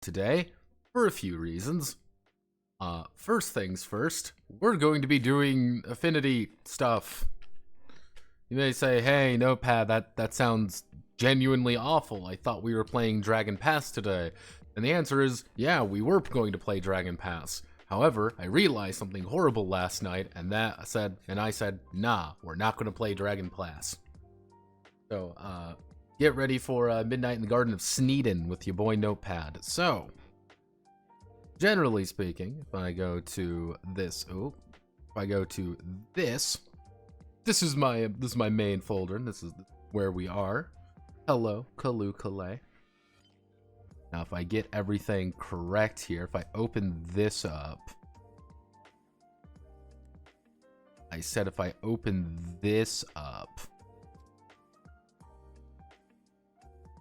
today for a few reasons. First things first, we're going to be doing Affinity stuff. You may say, hey, Notepad, that sounds genuinely awful. I thought we were playing Dragon Pass today. And the answer is, yeah, we were going to play Dragon Pass. However, I realized something horrible last night, and I said, nah, we're not going to play Dragon Pass. So, get ready for Midnight in the Garden of Sneeden with your boy Notepad. So, generally speaking, if I go to this, this is my main folder, and this is where we are. Hello, Kalukale. Now, if I get everything correct here, if I open this up, I said if I open this up,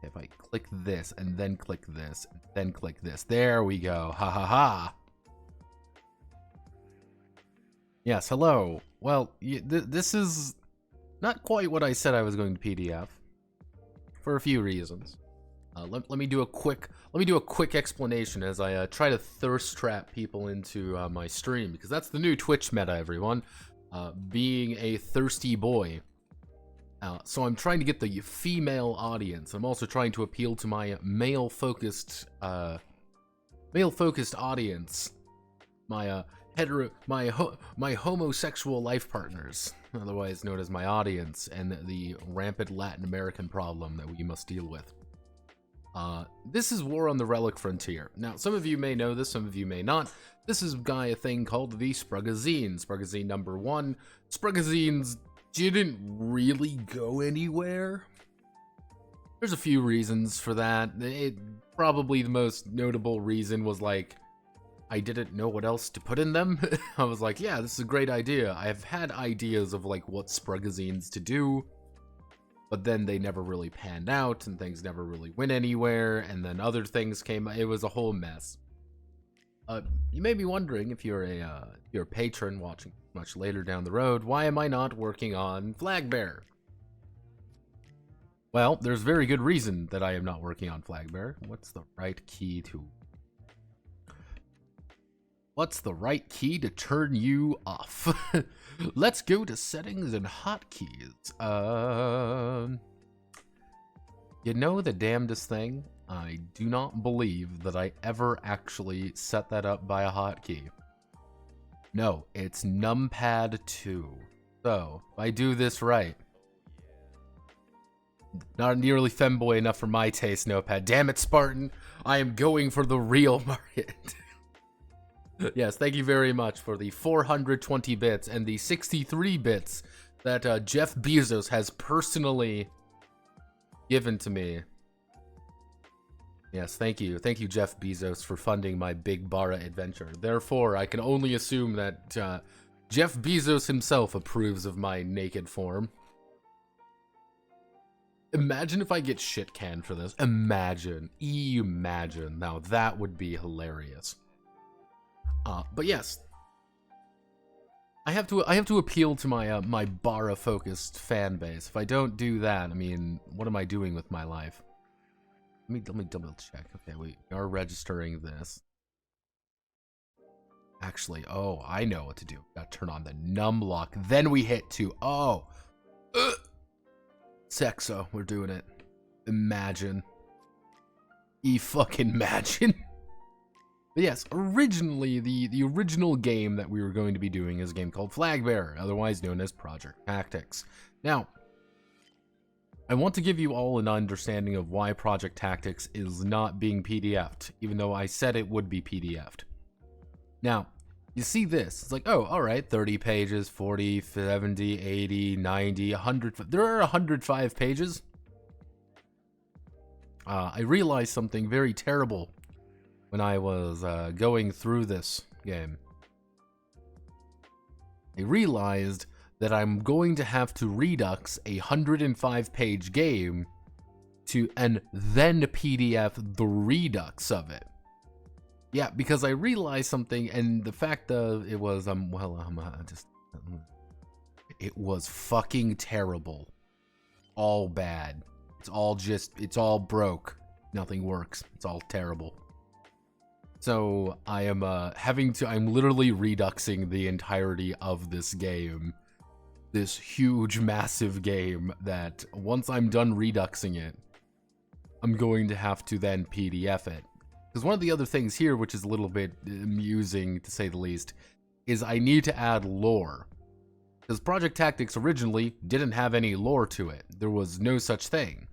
if I click this, and then click this, and then click this, there we go, ha ha ha. Yes, hello. Well, this is not quite what I said I was going to PDF, for a few reasons. Let me do a quick explanation as I try to thirst trap people into my stream, because that's the new Twitch meta, everyone. Being a thirsty boy. So I'm trying to get the female audience. I'm also trying to appeal to my male-focused audience. My homosexual life partners, otherwise known as my audience, and the rampant Latin American problem that we must deal with. This is War on the Relic Frontier. Now, some of you may know this, some of you may not. This is a thing called the Sprugazine. Sprugazine number 1. Sprugazines didn't really go anywhere. There's a few reasons for that. Probably the most notable reason was, like, I didn't know what else to put in them. I was like, yeah, this is a great idea. I've had ideas of, like, what Sprugazines to do, but then they never really panned out, and things never really went anywhere, and then other things came. It was a whole mess. You may be wondering, if you're a patron watching much later down the road, why am I not working on Flagbearer? Well, there's very good reason that I am not working on Flagbearer. What's the right key to turn you off? Let's go to settings and hotkeys. You know the damnedest thing? I do not believe that I ever actually set that up by a hotkey. No, it's numpad 2. So, if I do this right. Not nearly femboy enough for my taste, Notepad. Damn it, Spartan. I am going for the real market. Yes, thank you very much for the 420 bits and the 63 bits that Jeff Bezos has personally given to me. Yes, thank you. Thank you, Jeff Bezos, for funding my Big Bara adventure. Therefore, I can only assume that Jeff Bezos himself approves of my naked form. Imagine if I get shit canned for this. Imagine. Now, that would be hilarious. But yes, I have to appeal to my my Bara-focused fan base. If I don't do that, I mean, what am I doing with my life? Let me double check. Okay, we are registering this. Actually, oh, I know what to do. Gotta turn on the num lock. Then we hit 2. Oh, Sexo, we're doing it. Imagine. Fucking imagine. But yes, originally, the original game that we were going to be doing is a game called Flagbearer, otherwise known as Project Tactics. Now, I want to give you all an understanding of why Project Tactics is not being PDF'd, even though I said it would be PDF'd. Now, you see this, it's like, oh, alright, 30 pages, 40, 70, 80, 90, 100, there are 105 pages. I realized something very terrible when I was going through this game. I realized that I'm going to have to redux a 105-page game and then PDF the redux of it. Yeah, because I realized something, and the fact of it was, it was fucking terrible. All bad. It's all broke. Nothing works. It's all terrible. So I am I'm literally reduxing the entirety of this game. This huge, massive game that once I'm done reduxing it, I'm going to have to then PDF it. Because one of the other things here, which is a little bit amusing to say the least, is I need to add lore. Because Project Tactics originally didn't have any lore to it. There was no such thing.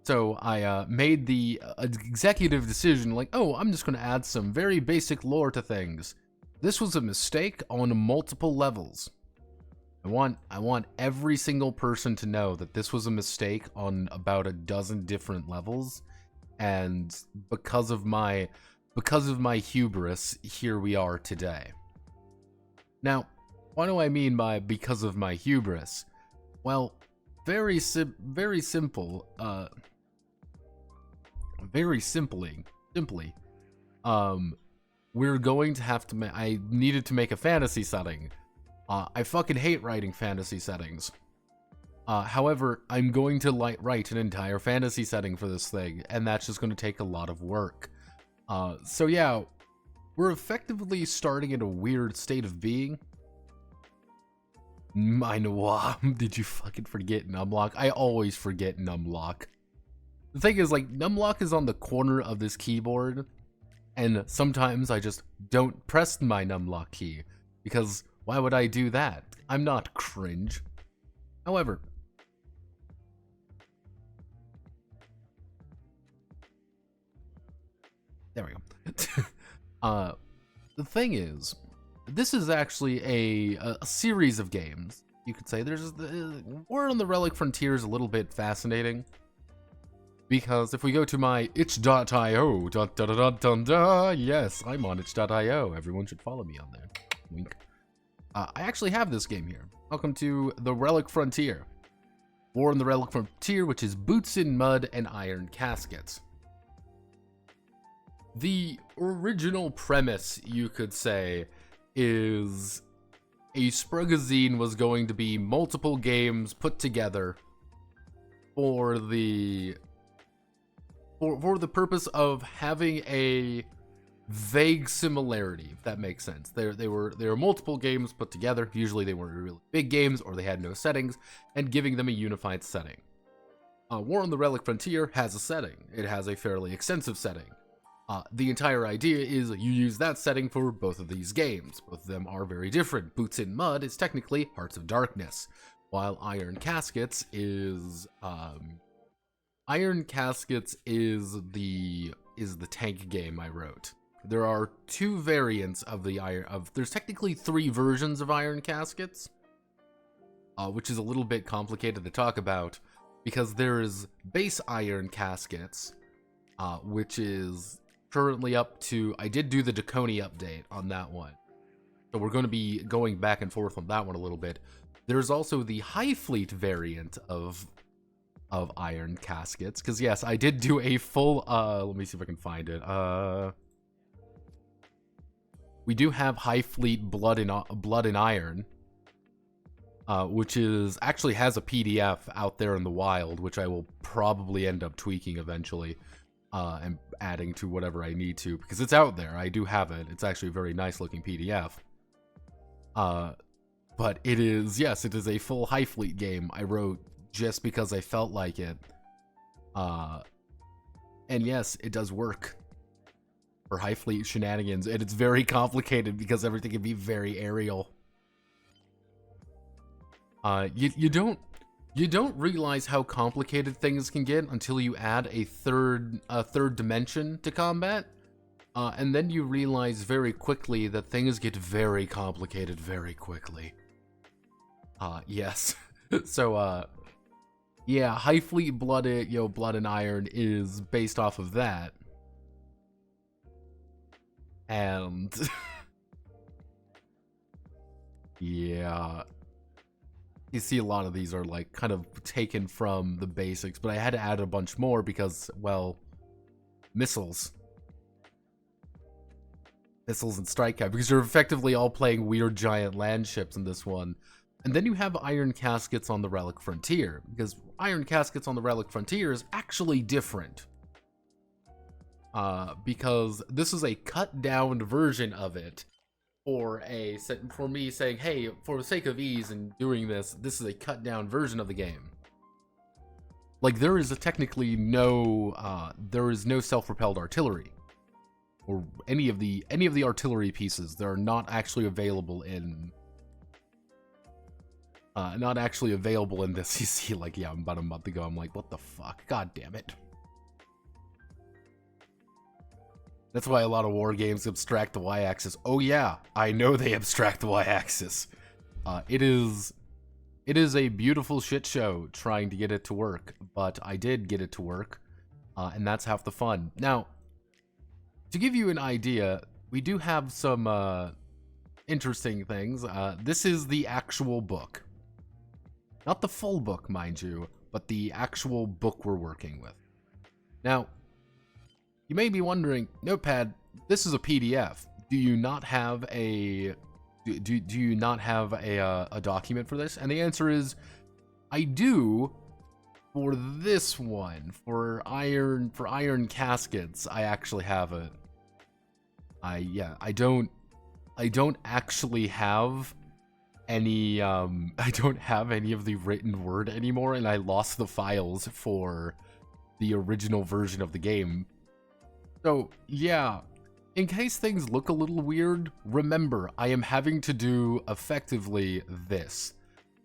So I made the executive decision like, oh, I'm just going to add some very basic lore to things. This was a mistake on multiple levels. I want every single person to know that this was a mistake on about a dozen different levels, and because of my hubris, here we are today. Now, what do I mean by because of my hubris? Well, very simply, we're going to have to I needed to make a fantasy setting. I fucking hate writing fantasy settings. However, I'm going to write an entire fantasy setting for this thing, and that's just going to take a lot of work. So yeah, we're effectively starting in a weird state of being. Did you fucking forget numlock? I always forget numlock. The thing is, like, numlock is on the corner of this keyboard, and sometimes I just don't press my numlock key, because why would I do that? I'm not cringe. However, there we go. The thing is, this is actually a series of games. You could say there's War on the Relic Frontier is a little bit fascinating, because if we go to my itch.io, yes, I'm on itch.io. Everyone should follow me on there. Wink. I actually have this game here. Welcome to the Relic Frontier. War on the Relic Frontier, which is boots in mud and iron caskets. The original premise, you could say, is a Sprugazine was going to be multiple games put together for the purpose of having a vague similarity, if that makes sense. There were multiple games put together. Usually they weren't really big games or they had no settings, and giving them a unified setting. War on the Relic Frontier has a setting. It has a fairly extensive setting. The entire idea is you use that setting for both of these games. Both of them are very different. Boots in Mud is technically Hearts of Darkness, while Iron Caskets is the tank game I wrote. There are two variants of there's technically three versions of Iron Caskets, which is a little bit complicated to talk about, because there is base Iron Caskets, which is currently up to, I did do the Draconi update on that one, so we're going to be going back and forth on that one a little bit. There's also the High Fleet variant of Iron Caskets, because yes, I did do a full, let me see if I can find it. We do have High Fleet Blood and Iron, which actually has a PDF out there in the wild, which I will probably end up tweaking eventually, and adding to whatever I need to, because it's out there. I do have it. It's actually a very nice looking PDF. But it is a full High Fleet game I wrote just because I felt like it. And yes, it does work for High Fleet shenanigans, and it's very complicated because everything can be very aerial. You don't realize how complicated things can get until you add a third dimension to combat, and then you realize very quickly that things get very complicated very quickly. Yes. So yeah, High Fleet Blood and Iron is based off of that, and yeah. You see a lot of these are like kind of taken from the basics, but I had to add a bunch more because, well, missiles and strike cap, because you're effectively all playing weird giant land ships in this one. And then you have Iron Caskets on the Relic Frontier, because Iron Caskets on the Relic Frontier is actually different. because this is a cut down version of it. For me saying, hey, for the sake of ease in doing this, this is a cut down version of the game. Like, there is technically no self-propelled artillery, or any of the artillery pieces. They're not actually available in this. You see, like, yeah, about a month ago, I'm like, what the fuck? God damn it. That's why a lot of war games abstract the y-axis. Oh yeah, I know they abstract the y-axis. It is a beautiful shit show trying to get it to work, but I did get it to work, and that's half the fun. Now, to give you an idea, we do have some interesting things. This is the actual book. Not the full book, mind you, but the actual book we're working with. Now, you may be wondering, Notepad, this is a PDF. Do you not have a document for this? And the answer is, I do. For this one, for iron caskets, I actually have it. I don't actually have any I don't have any of the written word anymore, and I lost the files for the original version of the game. So, yeah, in case things look a little weird, remember, I am having to do effectively this.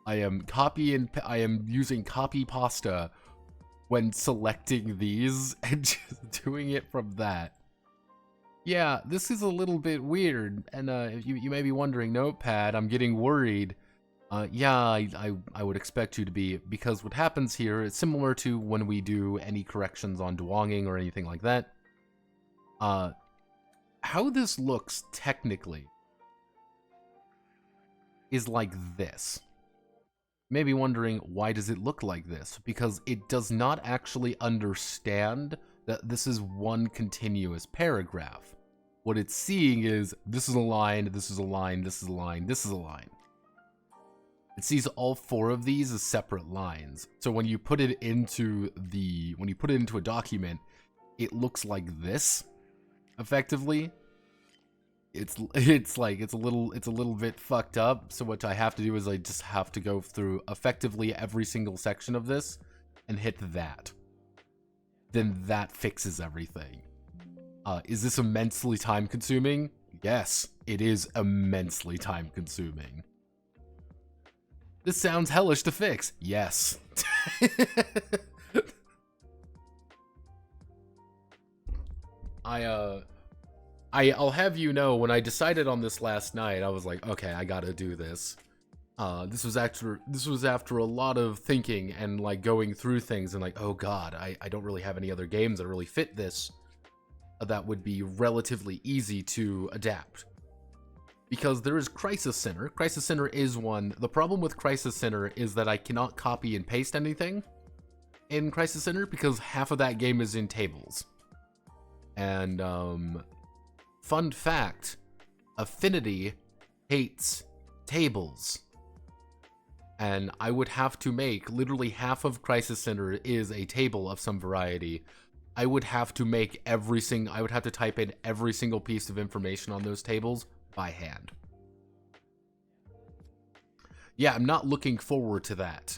I am using copy pasta when selecting these and just doing it from that. Yeah, this is a little bit weird, and you may be wondering, Notepad, I'm getting worried. Yeah, I would expect you to be, because what happens here is similar to when we do any corrections on duonging or anything like that. How this looks technically is like this. You may be wondering, why does it look like this? Because it does not actually understand that this is one continuous paragraph. What it's seeing is, this is a line, this is a line, this is a line, this is a line. It sees all four of these as separate lines. So when you put it into a document, it looks like this. Effectively, it's a little bit fucked up. So what I have to do is I just have to go through effectively every single section of this and hit that. Then that fixes everything. Is this immensely time consuming? Yes, it is immensely time consuming. This sounds hellish to fix. Yes. I'll have you know, when I decided on this last night, I was like, okay, I gotta do this. This was after a lot of thinking and like going through things and like, oh god, I don't really have any other games that really fit this, that would be relatively easy to adapt. Because there is Crisis Center. Crisis Center is one. The problem with Crisis Center is that I cannot copy and paste anything in Crisis Center because half of that game is in tables. And, fun fact, Affinity hates tables. And I would have to make, literally half of Crisis Center is a table of some variety. I would have to type in every single piece of information on those tables by hand. Yeah, I'm not looking forward to that.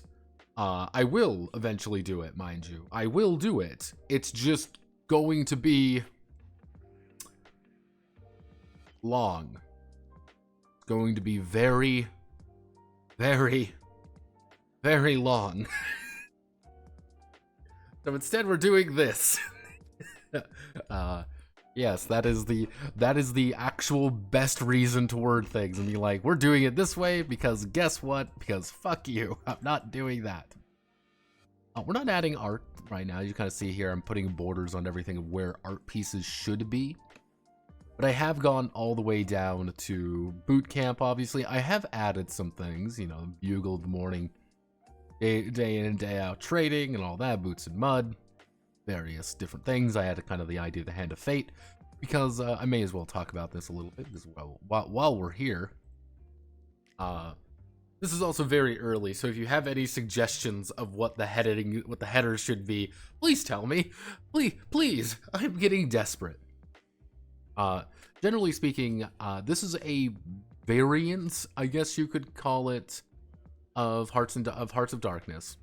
I will eventually do it, mind you. I will do it. It's just going to be long. It's going to be very, very, very long. So instead we're doing this. Yes, that is the actual best reason to word things and be like, we're doing it this way because guess what? Because fuck you, I'm not doing that. We're not adding art right now. You kind of see here I'm putting borders on everything of where art pieces should be. But I have gone all the way down to boot camp, obviously. I have added some things, you know, bugle the morning, day in and day out trading and all that, boots and mud. Various different things. I had kind of the idea of the Hand of Fate, because I may as well talk about this a little bit as well while we're here. This is also very early, so if you have any suggestions of what the header should be, please tell me. Please, I'm getting desperate. Generally speaking, this is a variance, I guess you could call it, of Hearts of Darkness.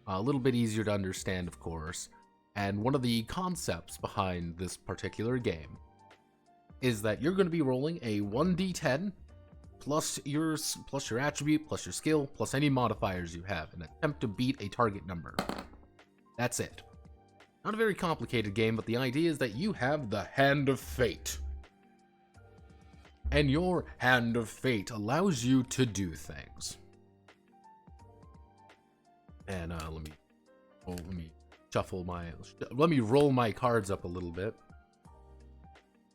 A little bit easier to understand, of course. And one of the concepts behind this particular game is that you're going to be rolling a 1d10 plus your attribute, plus your skill, plus any modifiers you have, and attempt to beat a target number. That's it. Not a very complicated game, but the idea is that you have the Hand of Fate. And your Hand of Fate allows you to do things. And let me roll my cards up a little bit.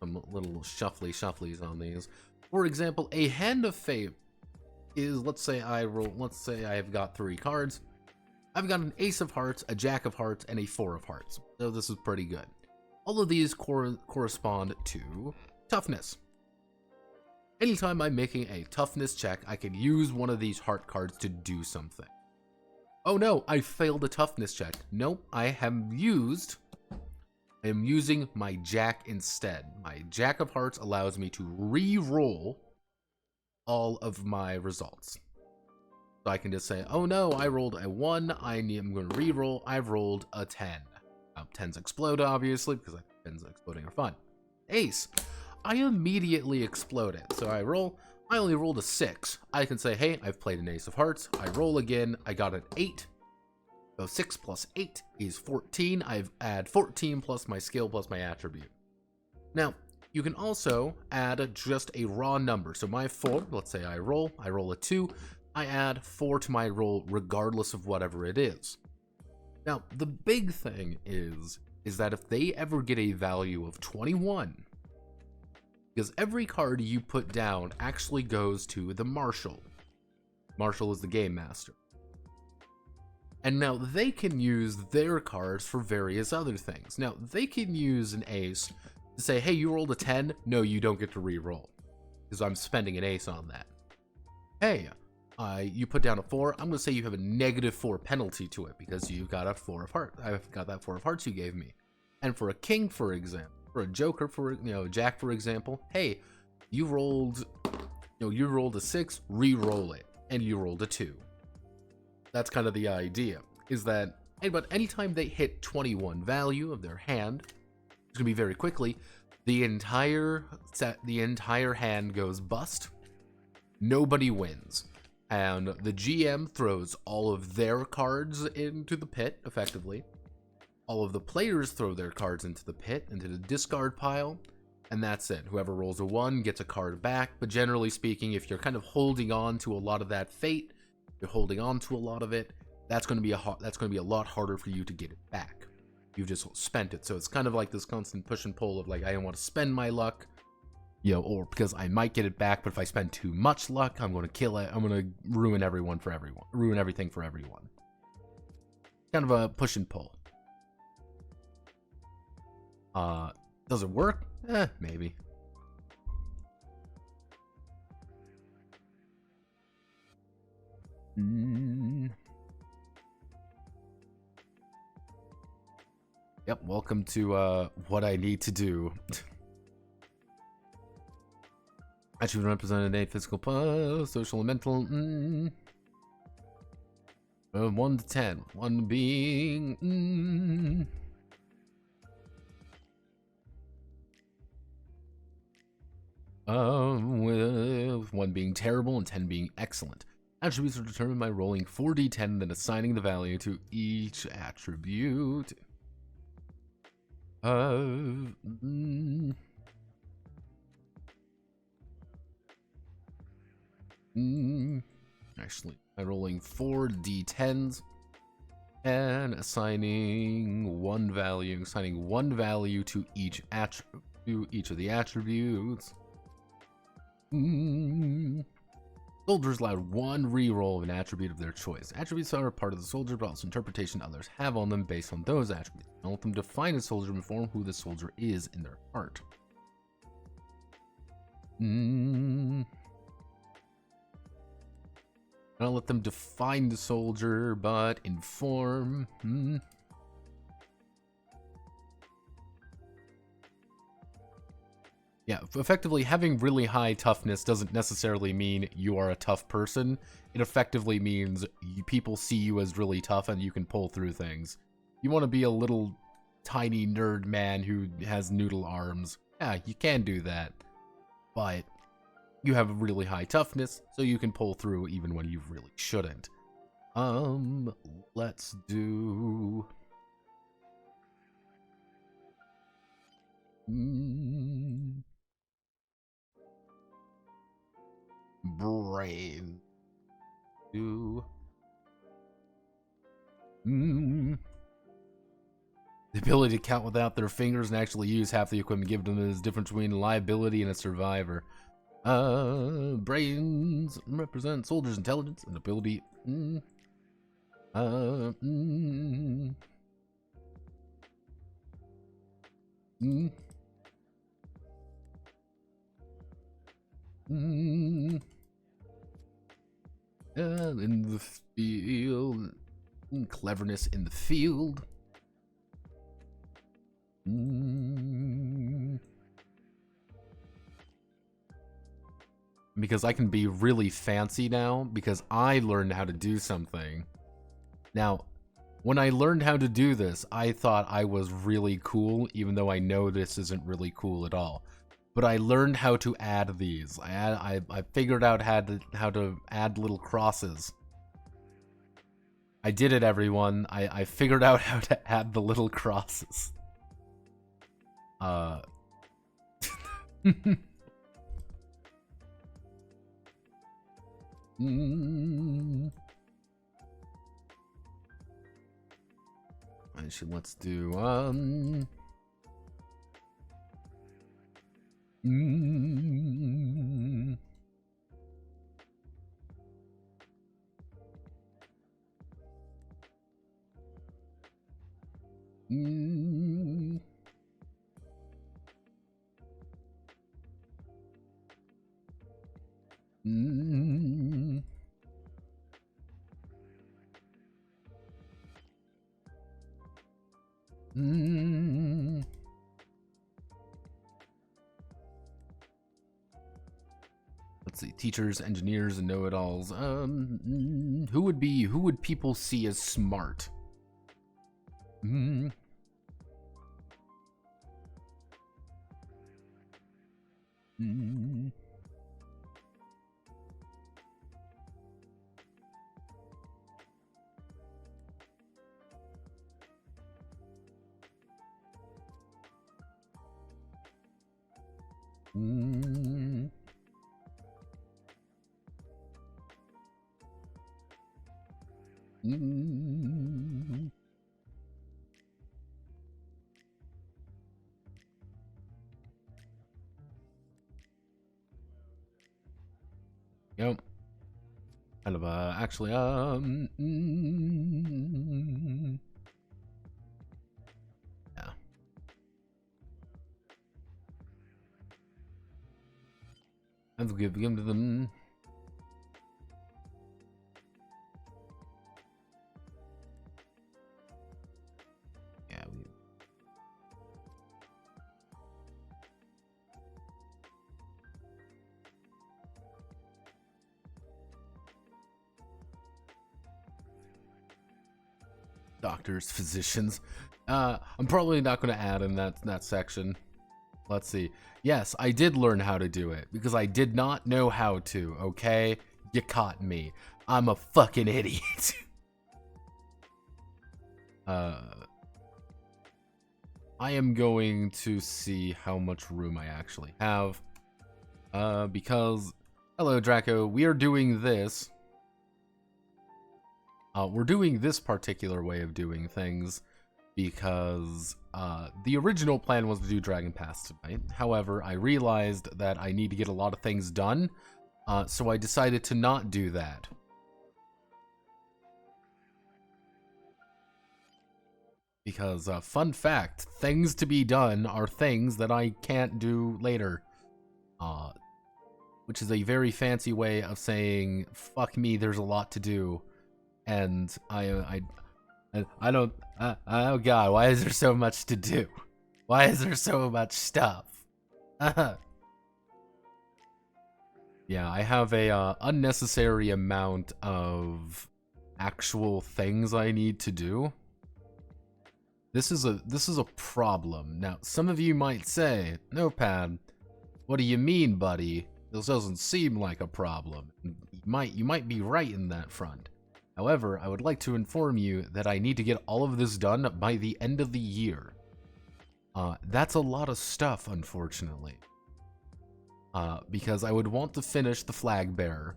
Some little shufflies on these. For example, a Hand of Fate is, let's say I've got 3 cards. I've got an Ace of Hearts, a Jack of Hearts, and a 4 of Hearts. So this is pretty good. All of these correspond to toughness. Anytime I'm making a toughness check, I can use one of these heart cards to do something. Oh no, I failed a toughness check. Nope, I am using my Jack instead. My Jack of Hearts allows me to re-roll all of my results. So I can just say, oh no, I rolled a 1, I'm going to re-roll, I've rolled a 10. Now, 10s explode, obviously, because 10s exploding are fun. Ace, I immediately explode it. So I only rolled a 6. I can say, hey, I've played an Ace of Hearts, I roll again, I got an 8. So 6 plus 8 is 14. I've add 14 plus my skill plus my attribute. Now, you can also add just a raw number. So my 4, let's say I roll a 2, I add 4 to my roll regardless of whatever it is. Now, the big thing is that if they ever get a value of 21, because every card you put down actually goes to the Marshal. Marshal is the game master. And now they can use their cards for various other things. Now, they can use an ace to say, hey, you rolled a 10. No, you don't get to re-roll, because I'm spending an ace on that. Hey, you put down a 4. I'm going to say you have a -4 penalty to it, because you've got a 4 of hearts. I've got that 4 of hearts you gave me. And for a king, for example, for a joker, for Jack, for example, hey, you rolled a 6, re-roll it, and you rolled a 2. That's kind of the idea, is that anytime they hit 21 value of their hand, it's gonna be very quickly, the entire hand goes bust. Nobody wins, and the GM throws all of their cards into the pit. Effectively, all of the players throw their cards into the pit, into the discard pile, and that's it. Whoever rolls a 1 gets a card back. But generally speaking, if you're kind of holding on to a lot of that fate, you're holding on to a lot of it, that's going to be a lot harder for you to get it back. You've just spent it. So it's kind of like this constant push and pull of, like, I don't want to spend my luck, or because I might get it back, but if I spend too much luck, I'm going to kill it. I'm going to ruin everything for everyone. Kind of a push and pull. Does it work? Maybe. Yep, welcome to what I need to do. Actually represented a physical, social, and mental. 1 to 10. 1 being. With 1 being terrible and 10 being excellent. Attributes are determined by rolling 4d10 and then assigning the value to each attribute. Actually, I'm rolling 4d10s and assigning one value to each of the attributes. Soldiers allowed 1 reroll of an attribute of their choice. Attributes are a part of the soldier, but also interpretation others have on them based on those attributes. Don't let them define a soldier and inform who the soldier is in their heart. Not let them define the soldier, but inform. Yeah, effectively, having really high toughness doesn't necessarily mean you are a tough person. It effectively means people see you as really tough and you can pull through things. You want to be a little tiny nerd man who has noodle arms. Yeah, you can do that. But you have really high toughness, so you can pull through even when you really shouldn't. Let's do... brain. Do... The ability to count without their fingers and actually use half the equipment given them is the difference between a liability and a survivor. Brains represent soldiers' intelligence and ability. In the field. Cleverness in the field. Because I can be really fancy now because I learned how to do something. Now, when I learned how to do this, I thought I was really cool, even though I know this isn't really cool at all. But I learned how to add these. I figured out how to add little crosses. I did it, everyone. I figured out how to add the little crosses. I should, let's do let's see, teachers, engineers, and know-it-alls. Who would people see as smart? Yep. Kind of actually yeah. Let's give to them. Yeah. Doctors, physicians. I'm probably not going to add in that section. Let's see. Yes, I did learn how to do it because I did not know how to, okay? You caught me. I'm a fucking idiot. I am going to see how much room I actually have. Because, hello Draco, we are doing this. We're doing this particular way of doing things because the original plan was to do Dragon Pass tonight. However, I realized that I need to get a lot of things done, so I decided to not do that. Because, fun fact, things to be done are things that I can't do later. which is a very fancy way of saying, fuck me, there's a lot to do. And I don't, oh god, why is there so much to do? Why is there so much stuff? Yeah, I have a unnecessary amount of actual things I need to do. This is a problem. Now, some of you might say, Notepad, what do you mean, buddy? This doesn't seem like a problem. You might be right in that front. However, I would like to inform you that I need to get all of this done by the end of the year. That's a lot of stuff, unfortunately. Because I would want to finish the flag bearer.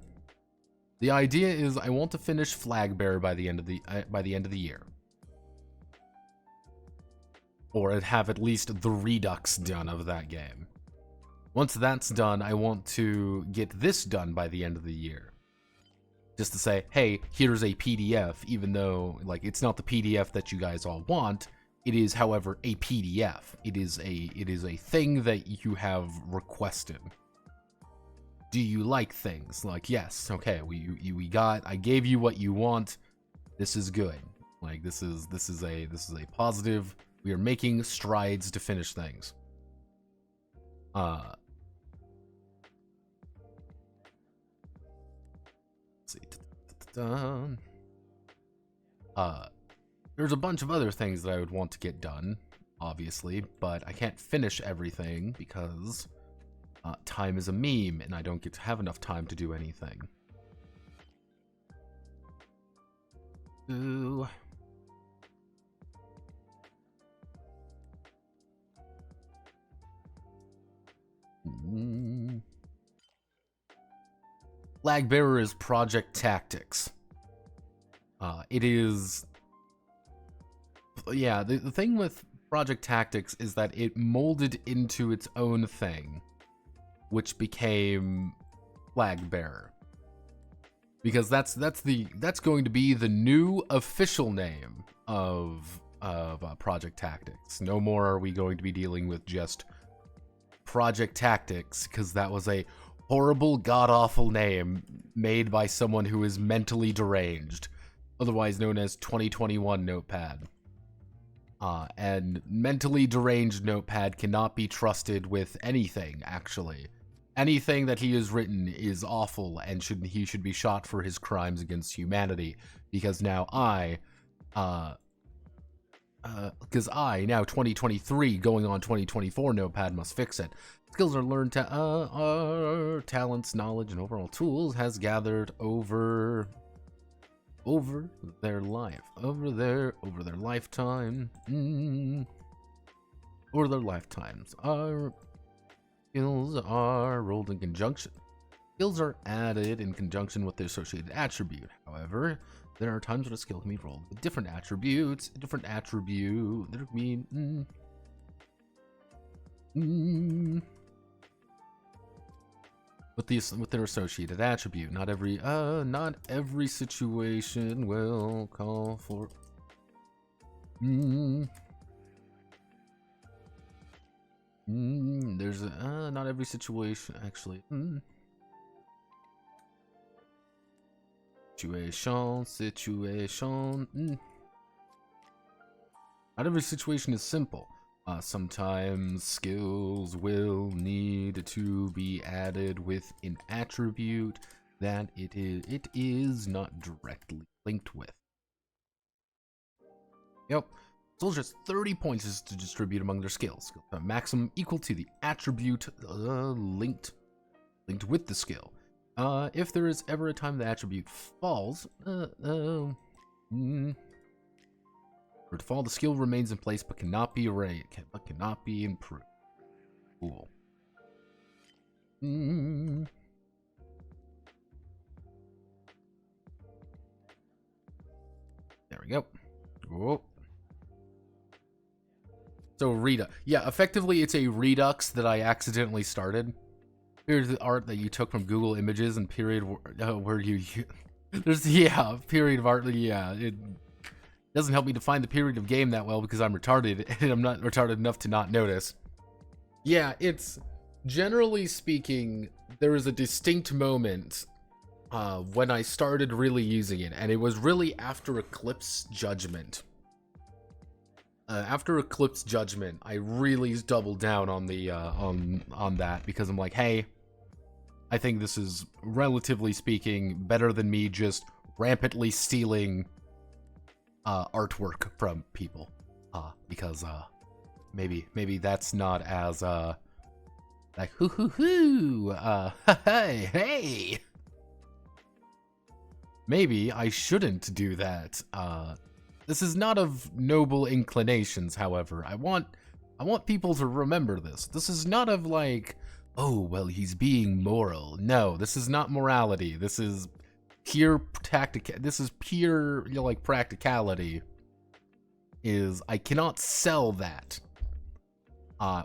The idea is I want to finish flag bearer by the end of the year. Or have at least the redux done of that game. Once that's done, I want to get this done by the end of the year. Just to say, hey, here's a PDF, even though, like, it's not the PDF that you guys all want. It is, however, a PDF. It is a thing that you have requested. Do you like things? Like, yes, okay, I gave you what you want. This is good. Like, this is a positive. We are making strides to finish things. Let's see. There's a bunch of other things that I would want to get done, obviously, but I can't finish everything because time is a meme, and I don't get to have enough time to do anything. Ooh. Flag bearer is Project Tactics. It is... Yeah, the thing with Project Tactics is that it molded into its own thing, which became flag bearer. Because that's going to be the new official name of Project Tactics. No more are we going to be dealing with just Project Tactics, because that was a horrible, god-awful name made by someone who is mentally deranged, otherwise known as 2021 Notepad. And mentally deranged Notepad cannot be trusted with anything, actually. Anything that he has written is awful, and he should be shot for his crimes against humanity, because now now 2023, going on 2024, Notepad must fix it. Skills are learned talents, knowledge, and overall tools has gathered over their life, over their lifetime, over their lifetimes. Our skills are rolled in conjunction. Skills are added in conjunction with the associated attribute. However, there are times when a skill can be rolled with different attributes. A different attribute there can be with their associated attribute. Not every situation will call for there's not every situation actually. Situation. Not every situation is simple. Sometimes skills will need to be added with an attribute that it is not directly linked with. Yep. Soldiers 30 points is to distribute among their skills. A maximum equal to the attribute linked with the skill. If there is ever a time the attribute falls, or to fall, the skill remains in place but cannot be erased, but cannot be improved. Cool. There we go. Whoa. So Redux. Yeah, effectively it's a Redux that I accidentally started. Here's the art that you took from Google Images and period where you there's period of art. Yeah, it doesn't help me define the period of game that well because I'm retarded and I'm not retarded enough to not notice. Yeah, it's Generally speaking, there is a distinct moment when I started really using it, and it was really after Eclipse Judgment. After Eclipse Judgment, I really doubled down on the on that, because I'm like, hey, I think this is, relatively speaking, better than me just rampantly stealing artwork from people, because maybe that's not as like hoo hoo hoo hey hey. Maybe I shouldn't do that. This is not of noble inclinations, however. I want people to remember this. This is not of like, oh, well, he's being moral. No, this is not morality. This is pure this is pure, you know, like, practicality. Is I cannot sell that.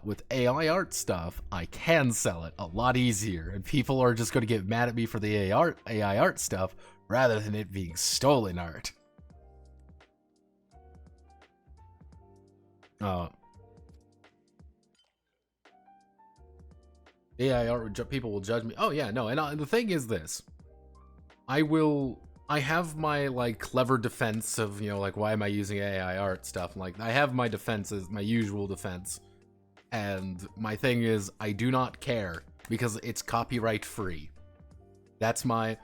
With AI art stuff, I can sell it a lot easier, and people are just going to get mad at me for the AI art stuff rather than it being stolen art. AI art, people will judge me. Oh yeah, no, and the thing is this. I have my, like, clever defense of, you know, like, why am I using AI art stuff? Like, I have my defenses, my usual defense. And my thing is, I do not care, because it's copyright free. That's my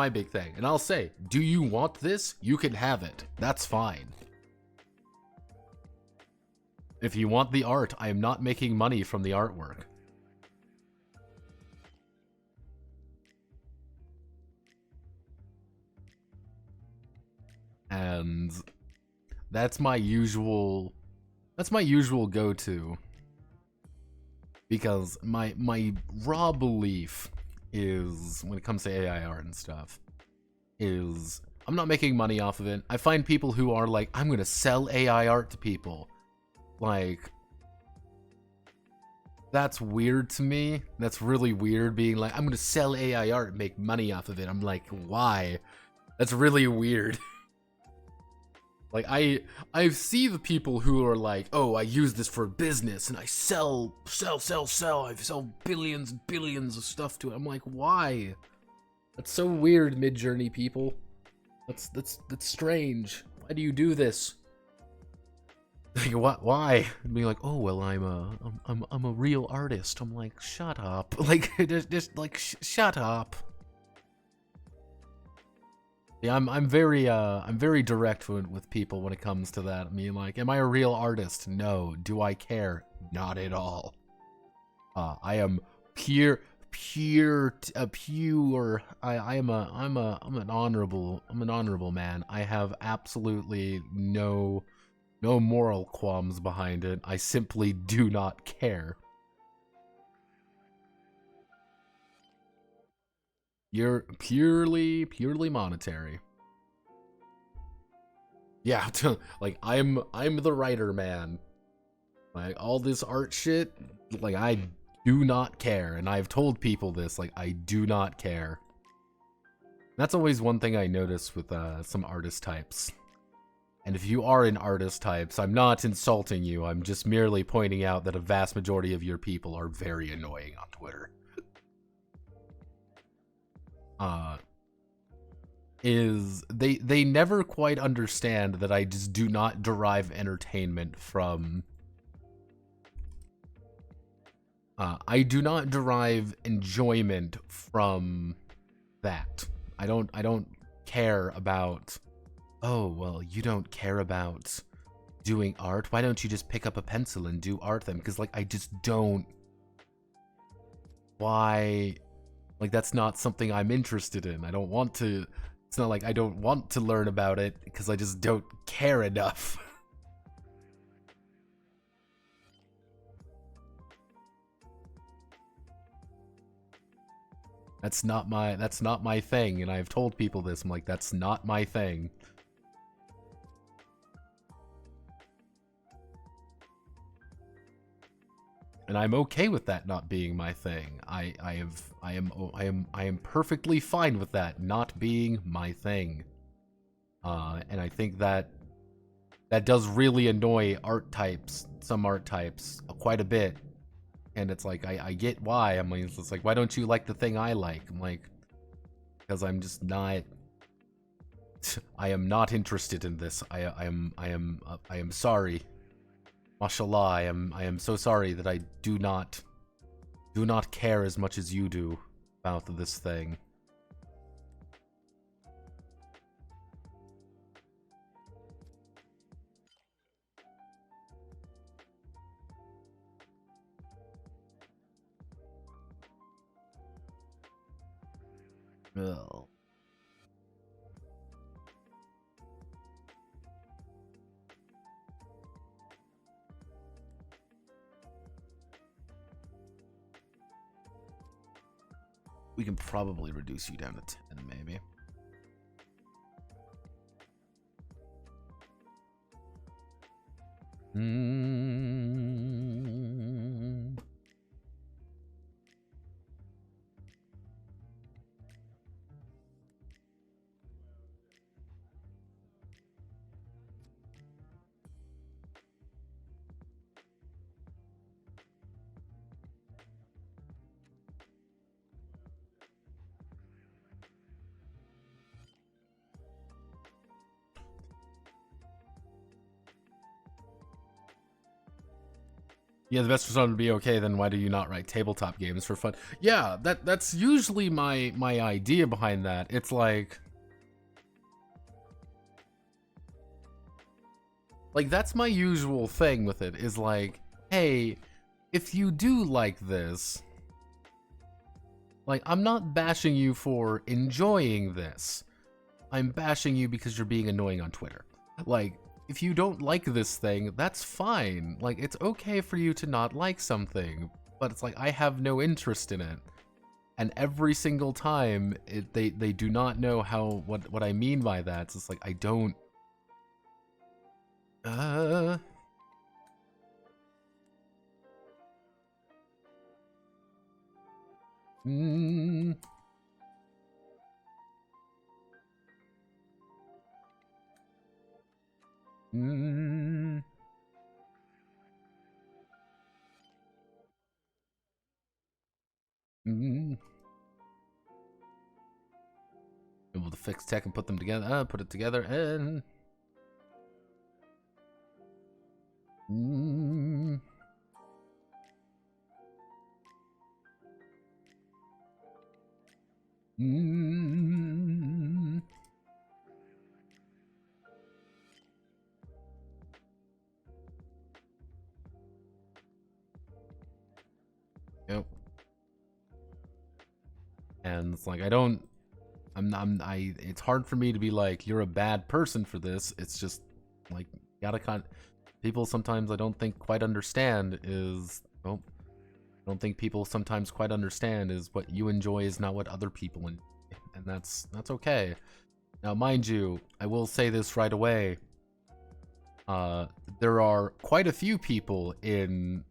big thing. And I'll say, do you want this? You can have it. That's fine. If you want the art, I am not making money from the artwork. And that's my usual go-to. Because my raw belief is, when it comes to AI art and stuff, is I'm not making money off of it. I find people who are like, I'm gonna sell AI art to people. Like, that's weird to me. That's really weird, being like, I'm gonna sell AI art and make money off of it. I'm like, why? That's really weird. Like, I see the people who are like, oh, I use this for business and I sell, I sell billions and billions of stuff to it. I'm like, why? That's so weird, Midjourney people. That's strange. Why do you do this? Like, what? Why? And being like, oh, well, I'm a real artist. I'm like, shut up. Like, just like, shut up. Yeah, I'm very direct with people when it comes to that. I mean, like, am I a real artist? No. Do I care? Not at all. I am pure. I'm an honorable man. I have absolutely no moral qualms behind it. I simply do not care. You're purely monetary. Yeah, like, I'm the writer, man. Like, all this art shit, like, I do not care, and I've told people this, like, I do not care. That's always one thing I notice with some artist types. And if you are in artist types, I'm not insulting you, I'm just merely pointing out that a vast majority of your people are very annoying on Twitter. Is they never quite understand that I just do not derive entertainment from I do not derive enjoyment from that. I don't care about, oh, well, you don't care about doing art? Why don't you just pick up a pencil and do art then? Because, like, I just don't. Why? Like, that's not something I'm interested in. I don't want to. It's not like I don't want to learn about it, because I just don't care enough. That's not my thing, and I've told people this. I'm like, that's not my thing. And I'm okay with that not being my thing. I am perfectly fine with that not being my thing. And I think that does really annoy some art types quite a bit. And it's like, I get why. I'm like, it's like, why don't you like the thing I like? I'm like, because I'm just not. I am not interested in this. I am sorry. Mashallah, I am so sorry that I do not care as much as you do about this thing. Ugh. We can probably reduce you down to 10, maybe. Yeah, the best result would be okay. Then why do you not write tabletop games for fun? Yeah, that's usually my idea behind that. It's like that's my usual thing with it. Is like, hey, if you do like this, like, I'm not bashing you for enjoying this. I'm bashing you because you're being annoying on Twitter. Like, if you don't like this thing, that's fine. Like, it's okay for you to not like something, but it's like, I have no interest in it. And every single time, they do not know what I mean by that. It's just like, I don't... Mm, mm, mm. Able to fix tech and put them together. Put it together and... Mm. Mm. Yep. And it's like, it's hard for me to be like, you're a bad person for this. It's just like, people sometimes I don't think quite understand is, well, I don't think people sometimes quite understand is what you enjoy is not what other people enjoy. And that's okay. Now, mind you, I will say this right away. There are quite a few people in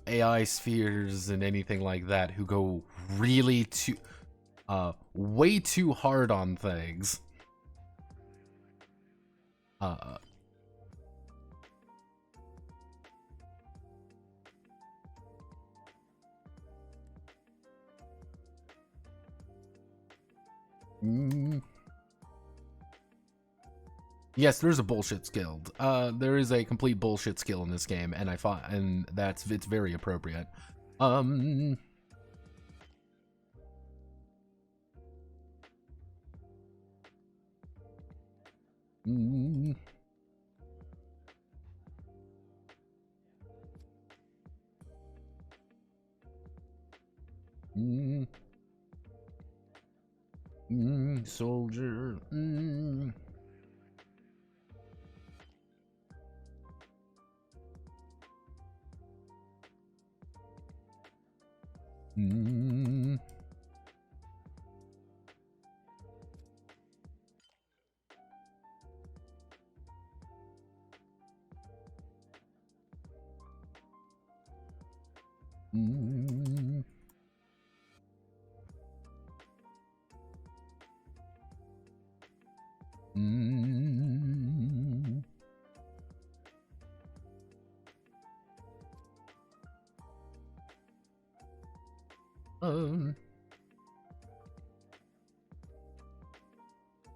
AI spheres and anything like that who go really way too hard on things. Yes, there's a bullshit skill. There is a complete bullshit skill in this game, and it's very appropriate. Mm, mm, soldier.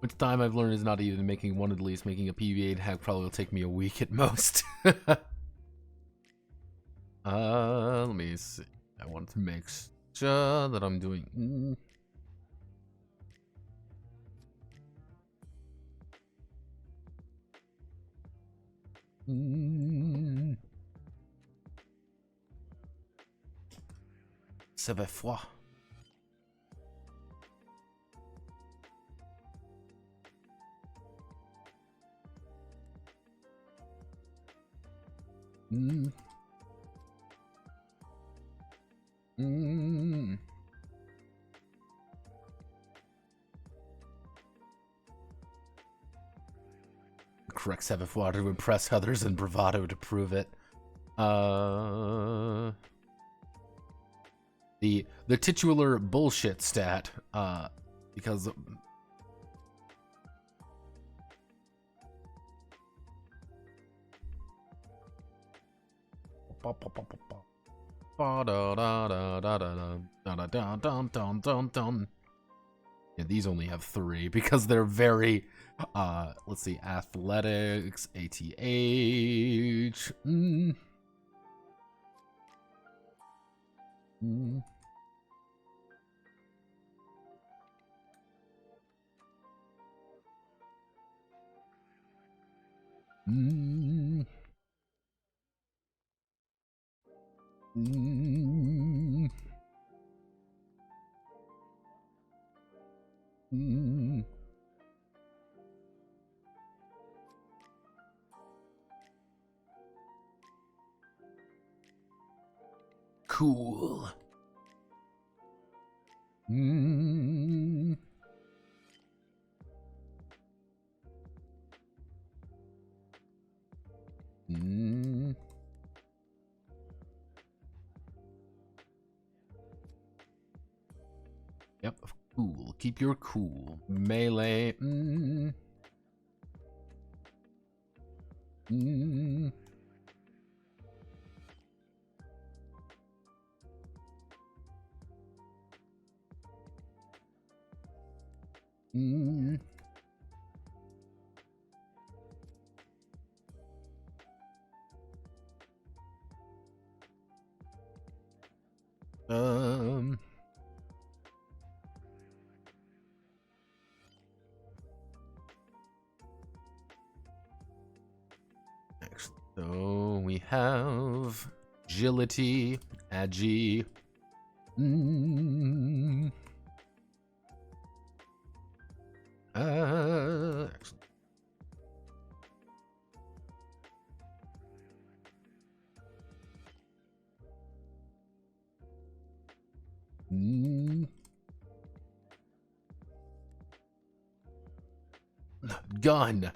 Which time I've learned is not even making one, at least making a PB8 hack probably will take me a week at most. Let me see. I want to make sure that I'm doing... Ça va froid. Correct savoir to impress others and bravado to prove it. The titular bullshit stat, because yeah, these only have 3 because they're very let's see, athletics, ATH. Cool. Yep, cool. Keep your cool. Melee. So we have agility, agi. Excellent. Gun.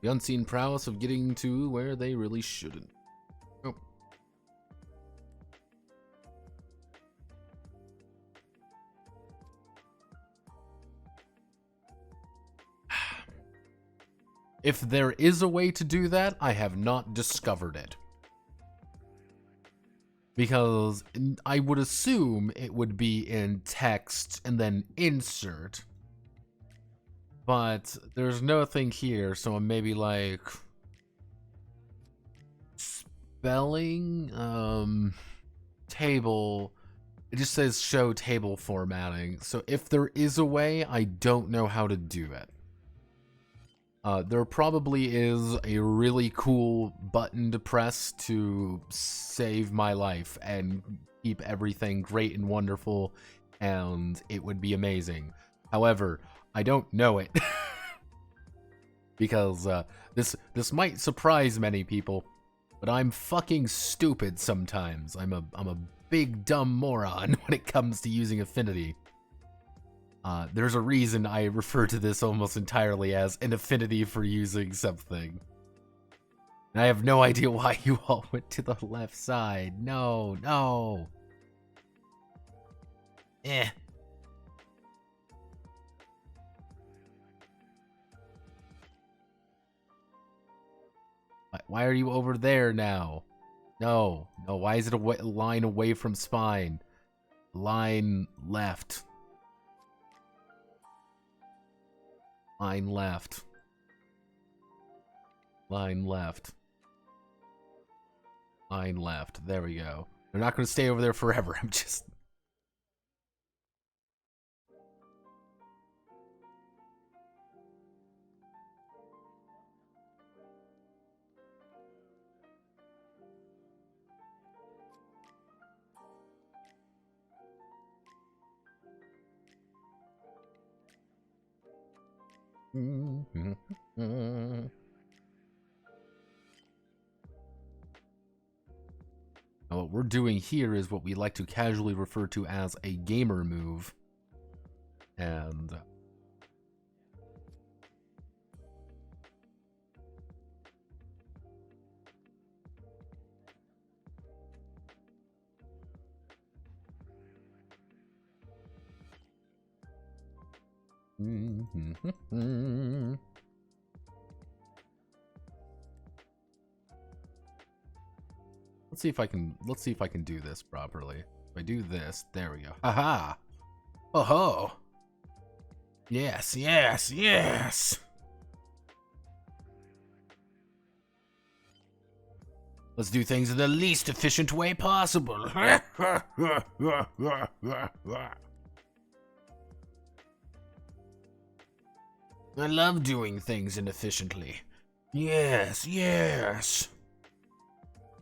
The unseen prowess of getting to where they really shouldn't. Oh. If there is a way to do that, I have not discovered it. Because I would assume it would be in text and then insert. But there's nothing here, so maybe like spelling, table. It just says show table formatting. So if there is a way, I don't know how to do it. There probably is a really cool button to press to save my life and keep everything great and wonderful, and it would be amazing. However, I don't know it. because this might surprise many people, but I'm fucking stupid sometimes. I'm a big dumb moron when it comes to using Affinity. There's a reason I refer to this almost entirely as an affinity for using something. And I have no idea why you all went to the left side. No, no. Eh. Why are you over there now? No, no, why is it a line away from spine? Line left. Line left. Line left. Line left. There we go. They're not going to stay over there forever. I'm just... Now, what we're doing here is what we like to casually refer to as a gamer move. And... let's see if I can do this properly. If I do this, there we go. Haha! Oh ho! Yes, yes, yes! Let's do things in the least efficient way possible. I love doing things inefficiently. Yes, yes.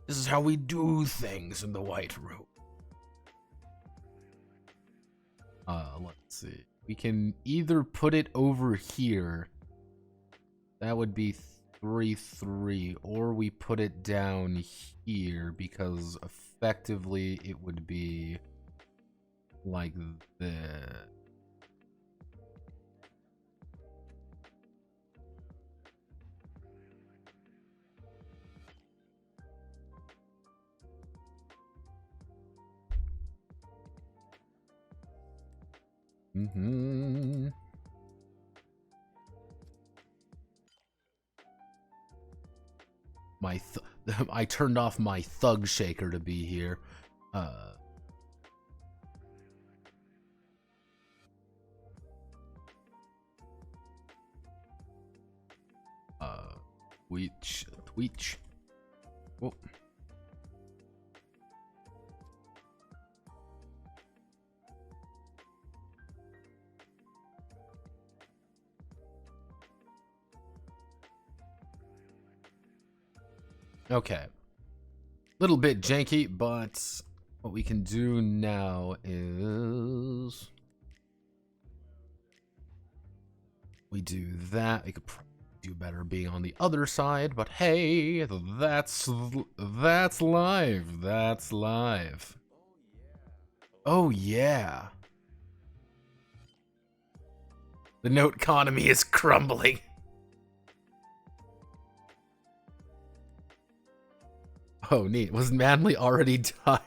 This is how we do things in the White Room. Let's see. We can either put it over here. That would be 3-3, or we put it down here because effectively it would be like this. I turned off my thug shaker to be here. Tweech. Oh. Okay. Little bit janky, but what we can do now is we do that. We could do better being on the other side, but hey, that's live. That's live. Oh yeah. The note economy is crumbling. Oh, neat. Was Manly already done?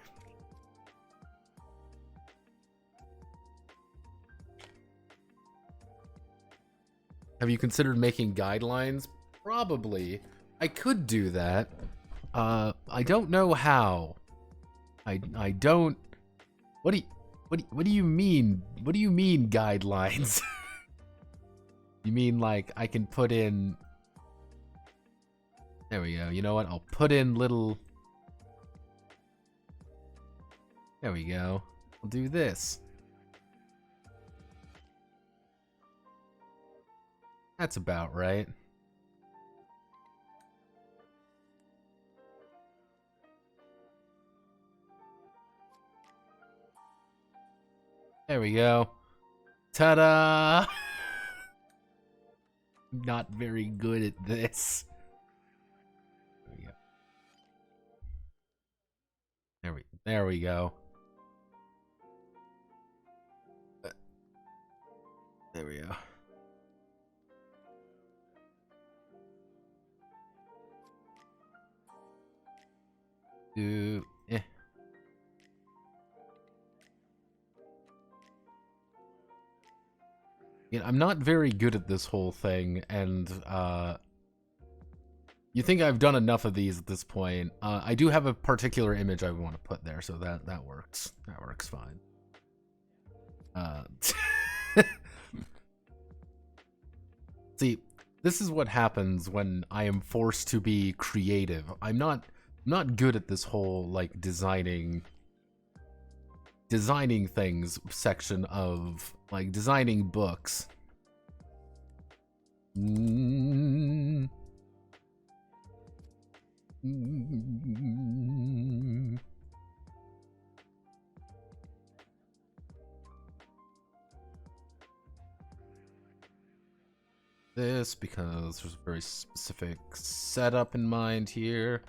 Have you considered making guidelines? Probably. I could do that. I don't know how. I don't. What do you mean? What do you mean guidelines? You mean like I can put in? There we go. You know what? I'll put in little. There we go. I'll do this. That's about right. There we go. Ta-da! Not very good at this. There we go. There we go. Eh. Yeah, I'm not very good at this whole thing, and you think I've done enough of these at this point. I do have a particular image I want to put there, so that works. That works fine. See, this is what happens when I am forced to be creative. I'm not good at this whole like designing things section of like designing books. This because there's a very specific setup in mind here.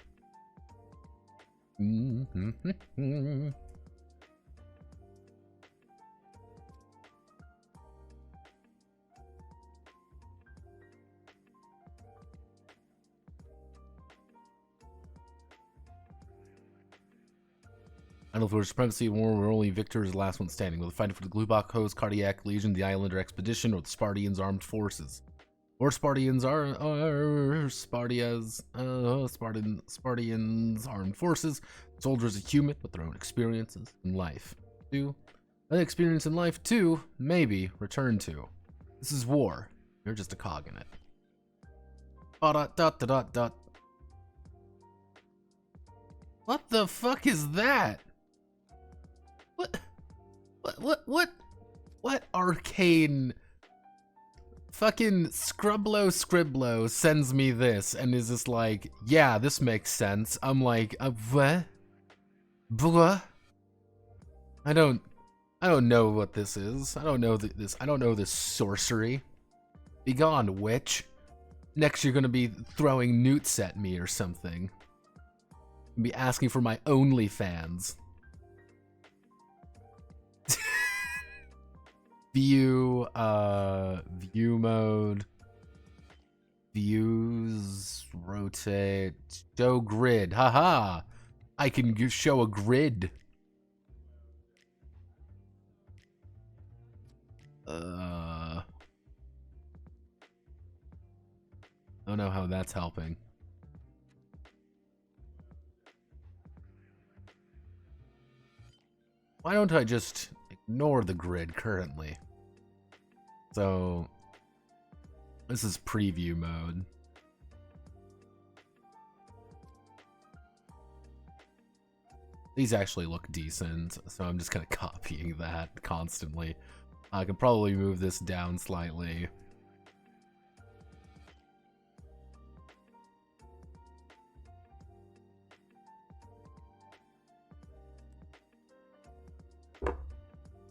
Battle for Supremacy War, where only victor is the last one standing. Whether fighting for the Glubok Host, Cardiac Legion, the Islander Expedition, or the Spartians' armed forces. Or Spartians are Spartians armed forces. Soldiers are human with their own experiences in life. An experience in life too, maybe return to. This is war. You're just a cog in it. What the fuck is that? What arcane fucking Scribblo sends me this and is just like, yeah, this makes sense. I'm like, what? Blah? I don't know what this is. I don't know this sorcery. Be gone, witch. Next you're gonna be throwing newts at me or something. Be asking for my OnlyFans. View mode, views, rotate, show grid. Haha! I can show a grid. I don't know how that's helping. Why don't I just ignore the grid currently? So, this is preview mode. These actually look decent, so I'm just kind of copying that constantly. I can probably move this down slightly.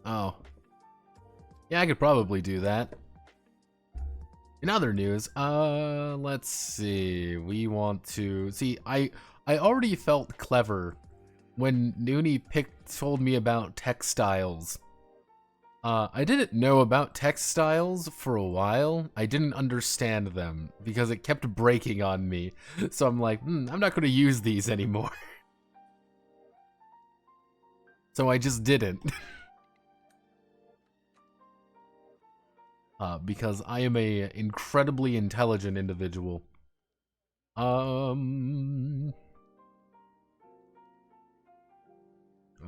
Oh. Yeah, I could probably do that. In other news, let's see. We want to see. I already felt clever when Noonie told me about textiles. I didn't know about textiles for a while. I didn't understand them because it kept breaking on me. So I'm like, I'm not going to use these anymore. So I just didn't. Because I am a incredibly intelligent individual.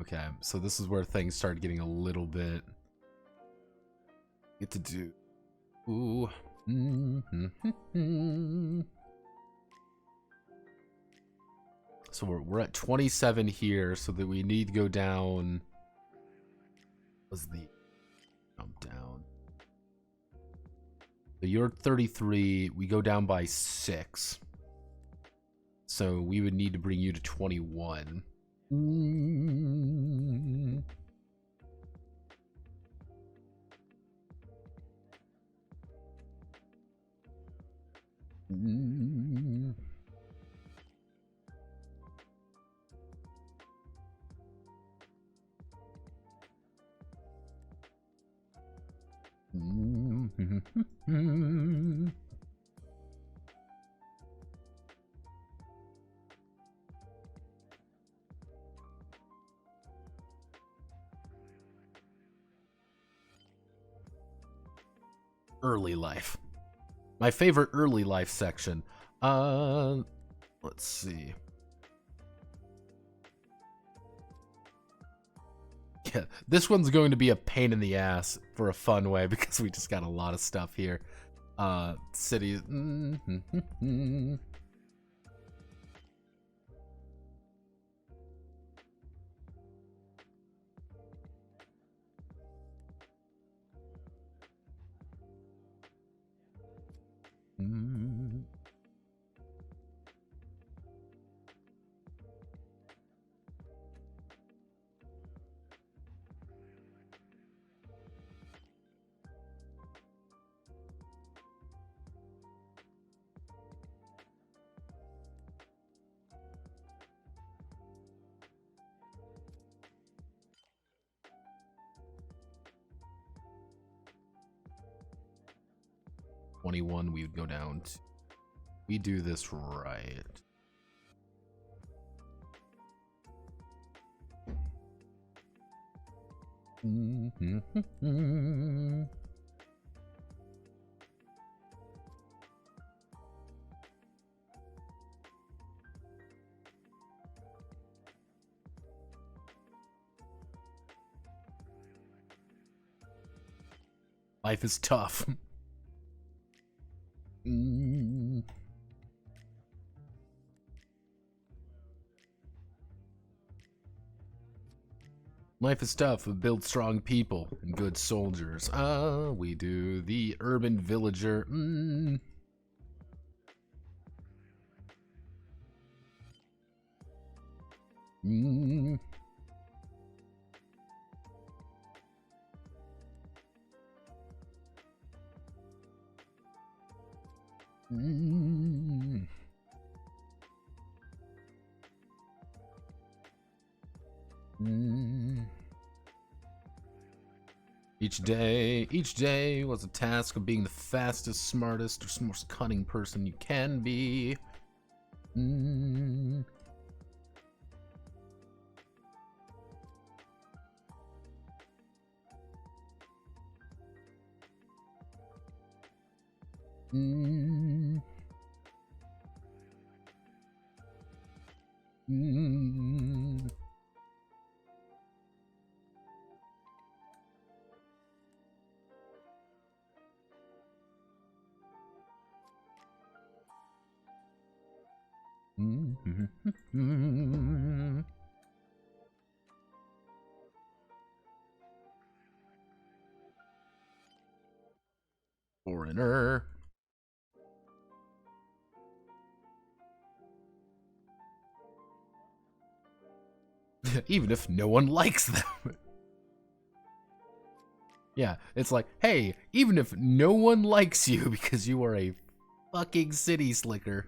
Okay, so this is where things start getting a little bit. Get to do. Ooh. So we're at 27 here, so that we need to go down. What's the jump down? So you're 33, we go down by 6. So we would need to bring you to 21. Mm. Early life. My favorite early life section. Let's see. Yeah, this one's going to be a pain in the ass for a fun way because we just got a lot of stuff here. Cities. $21, we would go down to. We do this right. Life is tough. Life is tough, but build strong people and good soldiers. We do the urban villager. Each day was a task of being the fastest, smartest, or most cunning person you can be. Foreigner. Even if no one likes them. Yeah, it's like, hey, even if no one likes you because you are a fucking city slicker.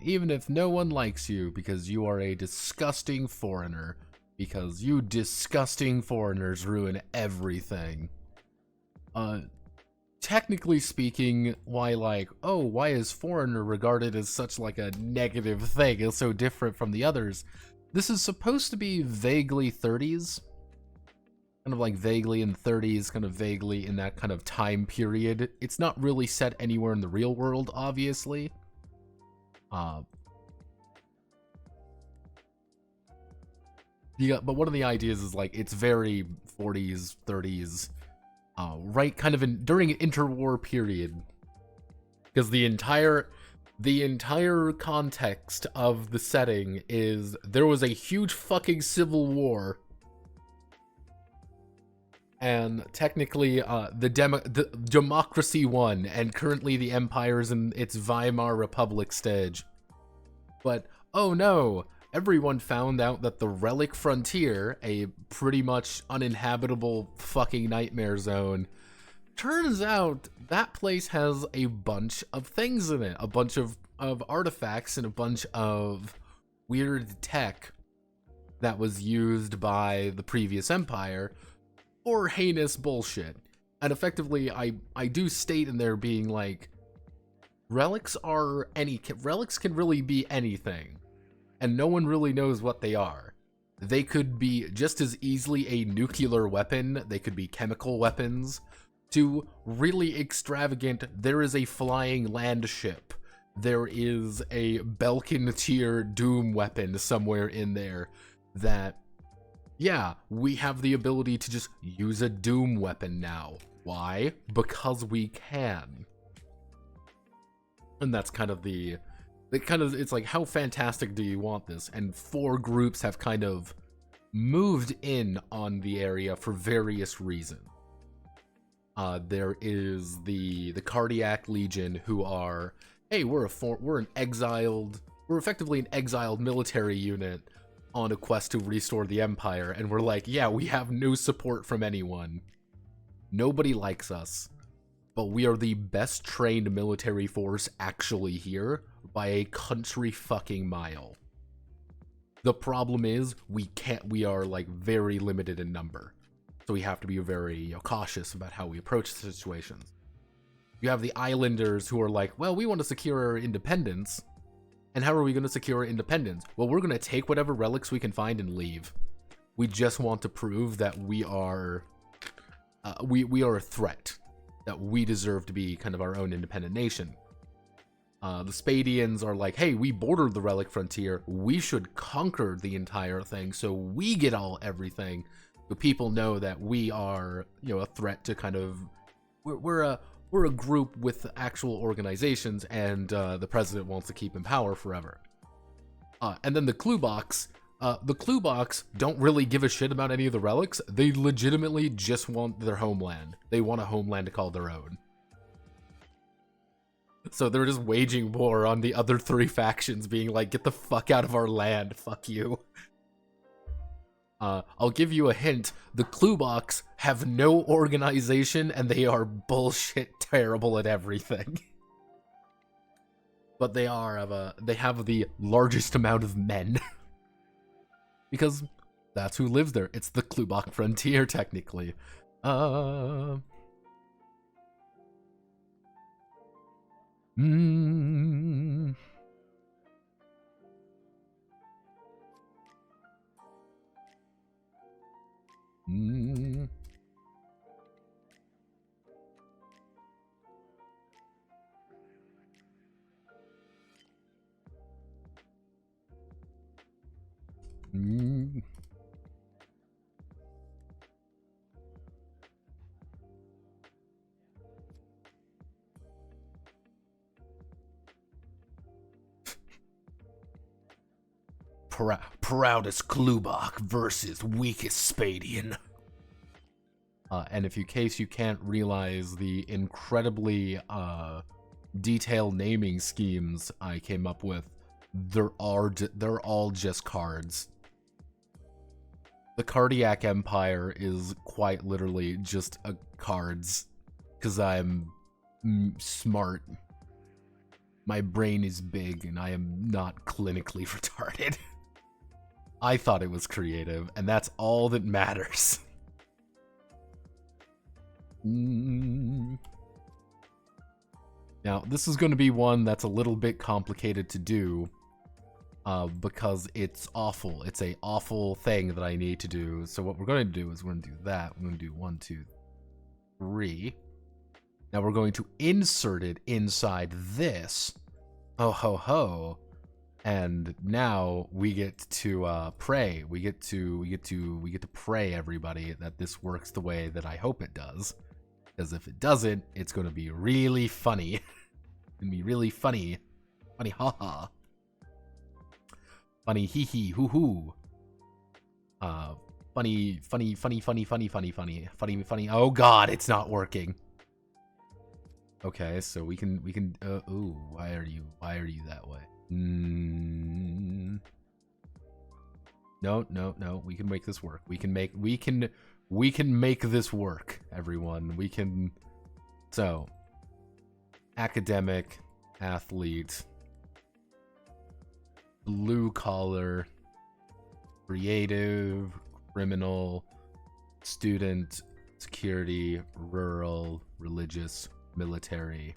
Even if no one likes you because you are a disgusting foreigner. Because you disgusting foreigners ruin everything. Technically speaking, why is foreigner regarded as such like a negative thing? It's so different from the others. This is supposed to be vaguely 30s. Kind of like vaguely in 30s, kind of vaguely in that kind of time period. It's not really set anywhere in the real world, obviously. Yeah, but one of the ideas is like it's very 40s, 30s, right? Kind of during an interwar period, because the entire context of the setting is there was a huge fucking civil war, and technically the democracy won, and currently the empire is in its Weimar Republic stage. But oh no, everyone found out that the Relic Frontier, a pretty much uninhabitable fucking nightmare zone, Turns out that place has a bunch of things in it, a bunch of artifacts and a bunch of weird tech that was used by the previous empire for heinous bullshit. And effectively, I do state in there being like, relics can really be anything, and no one really knows what they are. They could be just as easily a nuclear weapon, they could be chemical weapons, to really extravagant, there is a flying land ship, there is a Belkin tier Doom weapon somewhere in there that, yeah, we have the ability to just use a Doom weapon now. Why? Because we can. And that's kind of it's like, how fantastic do you want this? And 4 groups have kind of moved in on the area for various reasons. There is the Cardiac Legion, who are, hey, we're effectively an exiled military unit on a quest to restore the Empire, and we're like, yeah, we have no support from anyone. Nobody likes us, but we are the best trained military force actually here by a country fucking mile. The problem is, we are like very limited in number. So we have to be very cautious about how we approach the situations. You have the Islanders who are like, well, we want to secure our independence. And how are we going to secure our independence? Well, we're going to take whatever relics we can find and leave. We just want to prove that we are a threat, that we deserve to be kind of our own independent nation. The Spadians are like, hey, we bordered the relic frontier. We should conquer the entire thing so we get everything. So people know that we are, a threat to kind of, we're a group with actual organizations, and the president wants to keep in power forever. And then the Clue Box don't really give a shit about any of the relics. They legitimately just want their homeland. They want a homeland to call their own. So they're just waging war on the other 3 factions, being like, get the fuck out of our land, fuck you. I'll give you a hint. The Clue Box have no organization, and they are bullshit terrible at everything. But they have the largest amount of men. Because that's who lives there. It's the Clue Box frontier, technically. Proudest Klubak versus weakest Spadian. And in case you can't realize the incredibly detailed naming schemes I came up with, they're all just cards. The Cardiac Empire is quite literally just cards, because I'm smart. My brain is big, and I am not clinically retarded. I thought it was creative, and that's all that matters. Now, this is going to be one that's a little bit complicated to do, because it's awful. It's a awful thing that I need to do. So what we're going to do is we're going to do that. We're going to do 1, 2, 3. Now we're going to insert it inside this. Oh ho ho. And now we get to pray. We get to pray, everybody, that this works the way that I hope it does. Because if it doesn't, it's going to be really funny. It's going to be really funny. Funny haha. Funny hee hee hoo hoo. Funny. Oh god, it's not working. Okay, so we can ooh, why are you that way? No, we can make this work. We can make this work, everyone. We can So, academic, athlete, blue collar, creative, criminal, student, security, rural, religious, military.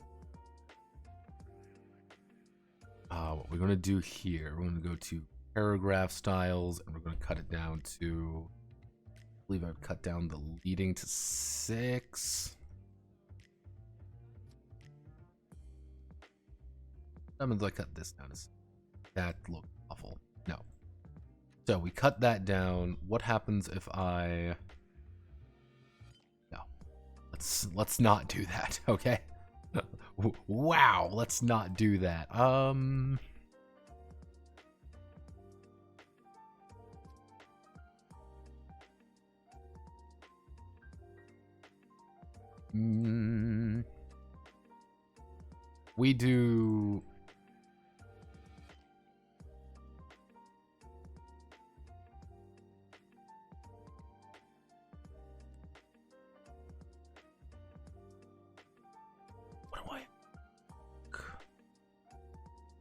What we're going to do here, we're going to go to paragraph styles, and we're going to cut it down to, I believe I'd cut down the leading to 6. That means I cut this down to 6. That looked awful. No. So we cut that down. What happens if I... No. Let's not do that, okay? Wow, let's not do that. We do... What do I...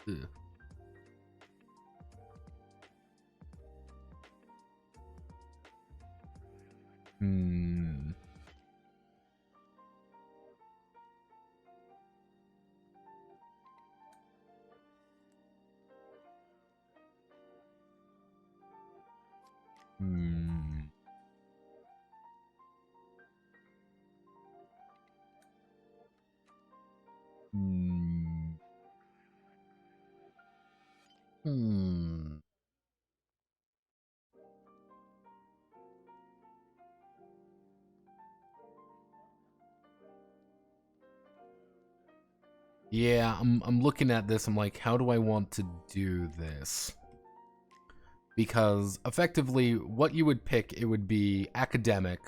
Ugh. Yeah, I'm looking at this. I'm like, how do I want to do this? Because effectively, what you would pick, it would be academic.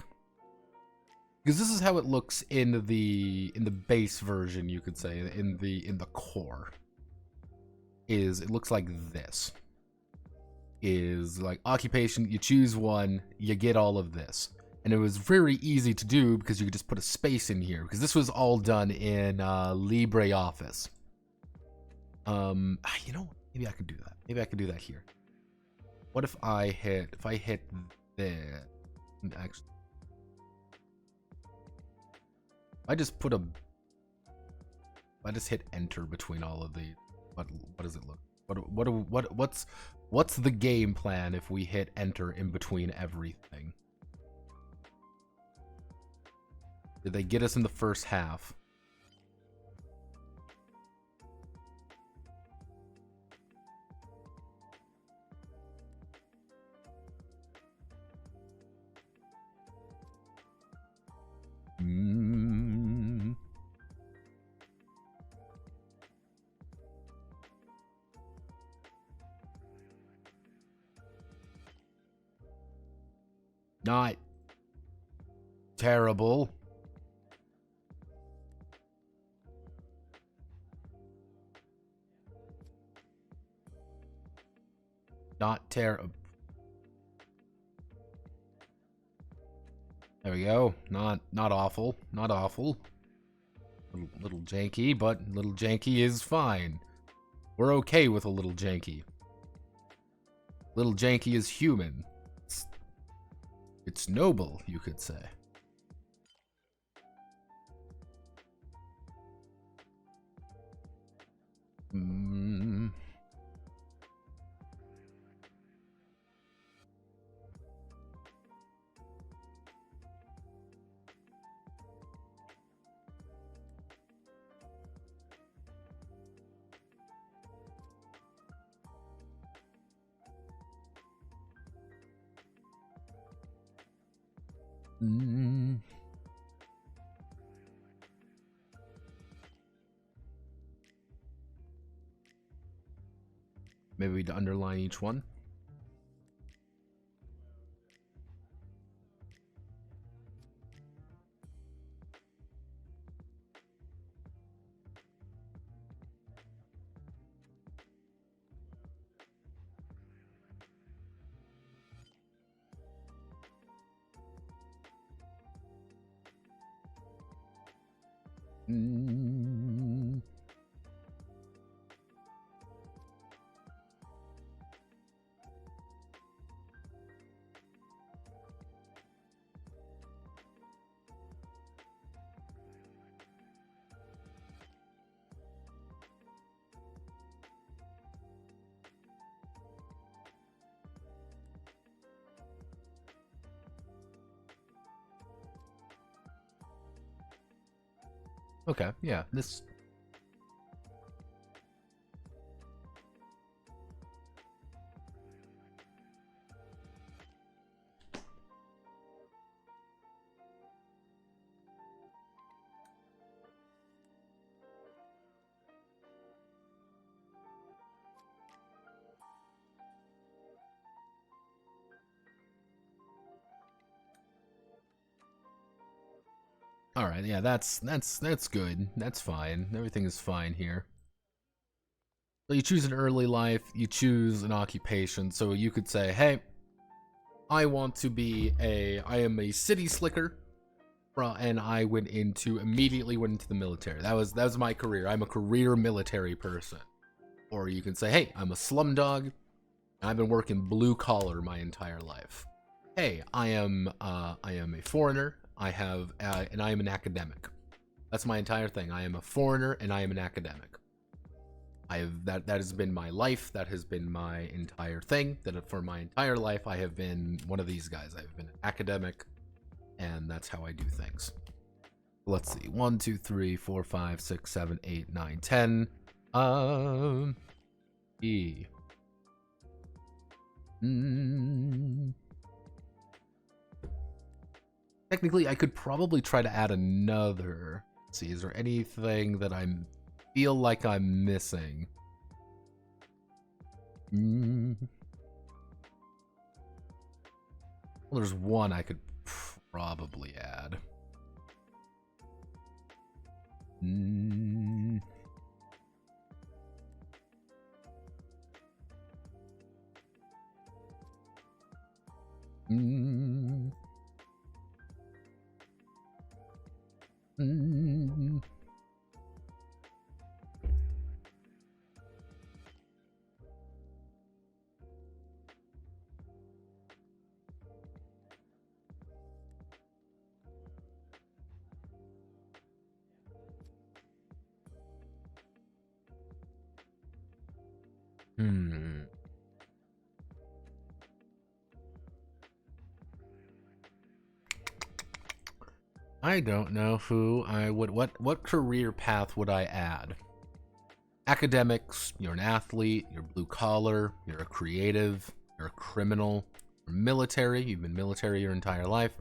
Because this is how it looks in the base version, you could say, in the core. It looks like this. Is like occupation, you choose one, you get all of this. And it was very easy to do because you could just put a space in here, because this was all done in LibreOffice. You know, maybe I could do that. Maybe I could do that here. What if I hit there? Actually, I just put a. I just hit enter between all of these. What does it look? What's the game plan if we hit enter in between everything? Did they get us in the first half? Not terrible. Not terrible. There we go. Not awful. Not awful. Little janky, but little janky is fine. We're okay with a little janky. Little janky is human. It's noble, you could say. Maybe we'd underline each one. Mm. Okay, yeah, this. All right, yeah, that's good. That's fine. Everything is fine here. So you choose an early life, you choose an occupation. So you could say, "Hey, I want to be I am a city slicker," and I immediately went into the military. That was my career. I'm a career military person. Or you can say, "Hey, I'm a slum dog, and I've been working blue collar my entire life." Hey, I am a foreigner. And I am an academic. That's my entire thing. I am a foreigner and I am an academic. That has been my life. That has been my entire thing. That for my entire life I have been one of these guys. I've been an academic, and that's how I do things. Let's see. 1, 2, 3, 4, 5, 6, 7, 8, 9, 10. E. Technically, I could probably try to add another. Let's see, is there anything that I feel like I'm missing? Well, there's one I could probably add. I don't know who I would. What career path would I add? Academics, you're an athlete, you're blue collar, you're a creative, you're a criminal, you're military, you've been military your entire life.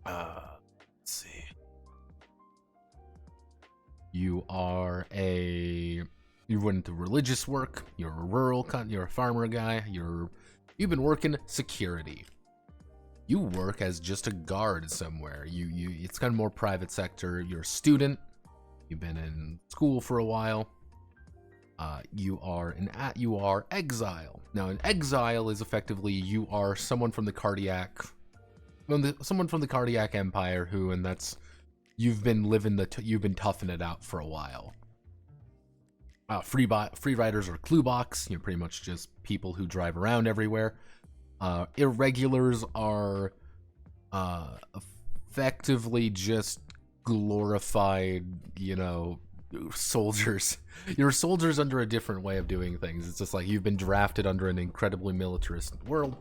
Let's see. You went into religious work, you're you're a farmer guy, you've been working security. You work as just a guard somewhere. It's kind of more private sector. You're a student. You've been in school for a while. You are exile. Now, an exile is effectively you are someone from the cardiac empire you've been toughing it out for a while. Free riders are cluebox. You're pretty much just people who drive around everywhere. Irregulars are effectively just glorified, soldiers. You're soldiers under a different way of doing things. It's just like you've been drafted under an incredibly militarist world.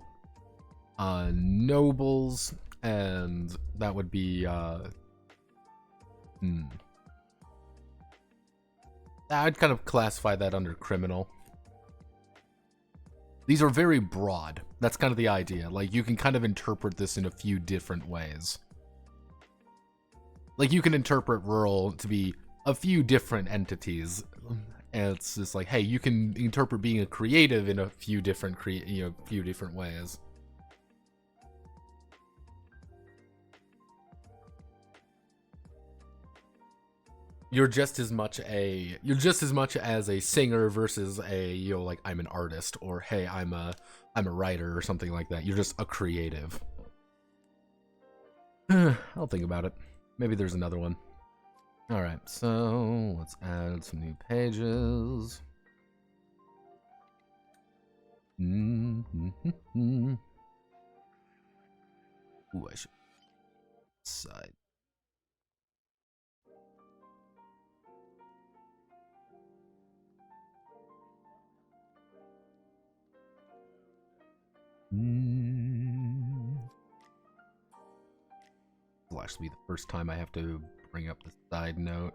Nobles, and that would be I'd kind of classify that under criminal. These are very broad. That's kind of the idea. Like, you can kind of interpret this in a few different ways. Like, you can interpret rural to be a few different entities. And it's just like, hey, you can interpret being a creative in a few different ways. You're just as much as a singer versus like, I'm an artist, or hey, I'm a writer or something like that. You're just a creative. I'll think about it. Maybe there's another one. Alright, so let's add some new pages. Mm-hmm. Ooh, I should side. Will actually be the first time I have to bring up the side note.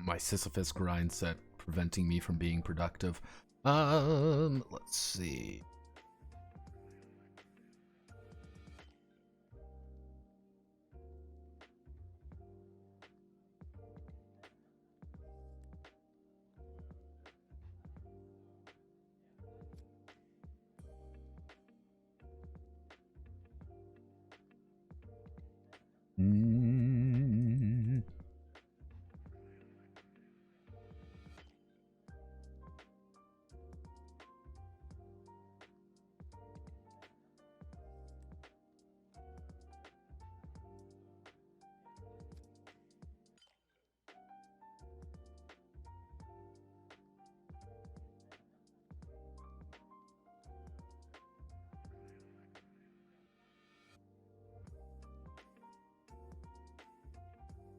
My Sisyphus grind set preventing me from being productive. Let's see.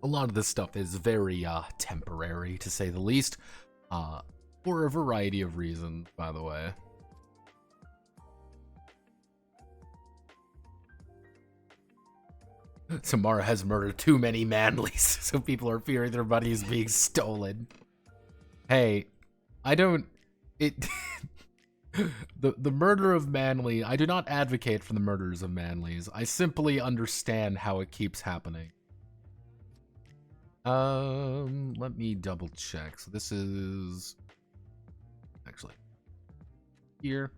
A lot of this stuff is very temporary, to say the least, for a variety of reasons, by the way. Samara has murdered too many Manleys, so people are fearing their money is being stolen. Hey, I don't... It... the murder of Manley, I do not advocate for the murders of Manleys. I simply understand how it keeps happening. Let me double check. So this is actually here.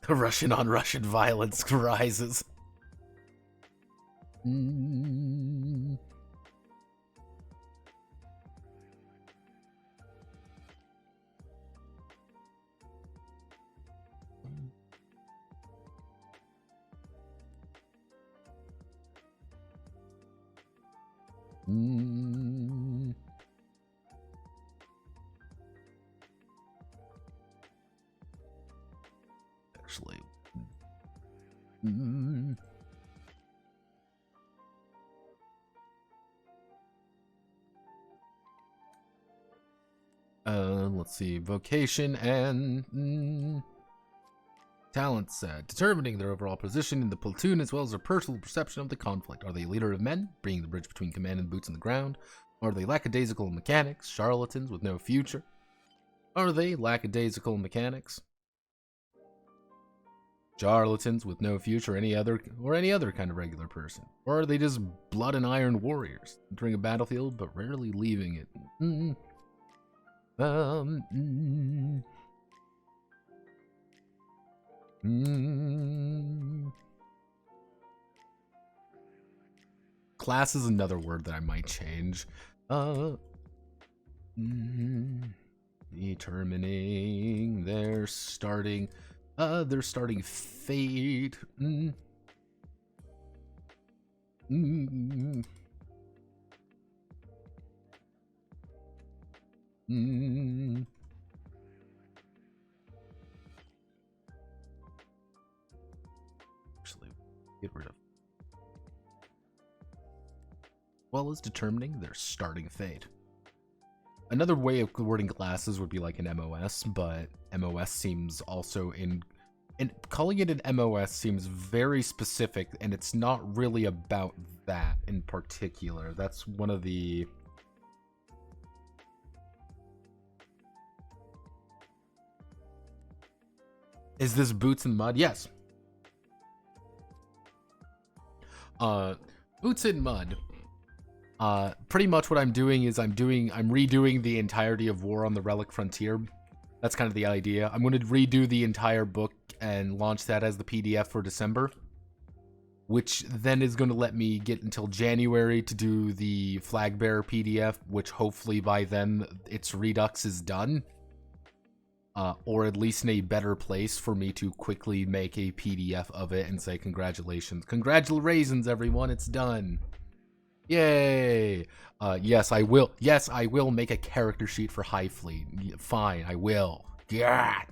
The Russian on Russian violence rises. Actually. Let's see. Vocation and talent set. Determining their overall position in the platoon as well as their personal perception of the conflict. Are they a leader of men, bringing the bridge between command and boots on the ground? Are they lackadaisical mechanics, charlatans with no future? Are they lackadaisical mechanics, charlatans with no future, any other kind of regular person? Or are they just blood and iron warriors, entering a battlefield but rarely leaving it? Class is another word that I might change. Determining their starting They're starting Fate. Mm. Mm. Actually, get rid of. Well, as determining their starting Fate. Another way of wording classes would be like an MOS, but MOS seems also and calling it an MOS seems very specific, and it's not really about that in particular. That's one of the... Is this Boots in Mud? Yes. Boots in Mud. Pretty much what I'm doing is I'm redoing the entirety of War on the Relic Frontier. That's kind of the idea. I'm going to redo the entire book and launch that as the PDF for December, which then is going to let me get until January to do the Flag Bearer PDF, which hopefully by then its Redux is done. Or at least in a better place for me to quickly make a PDF of it and say congratulations. Congratulations, everyone, it's done. Yay! Yes, I will. Yes, I will make a character sheet for High Fleet. Fine, I will. Yeah.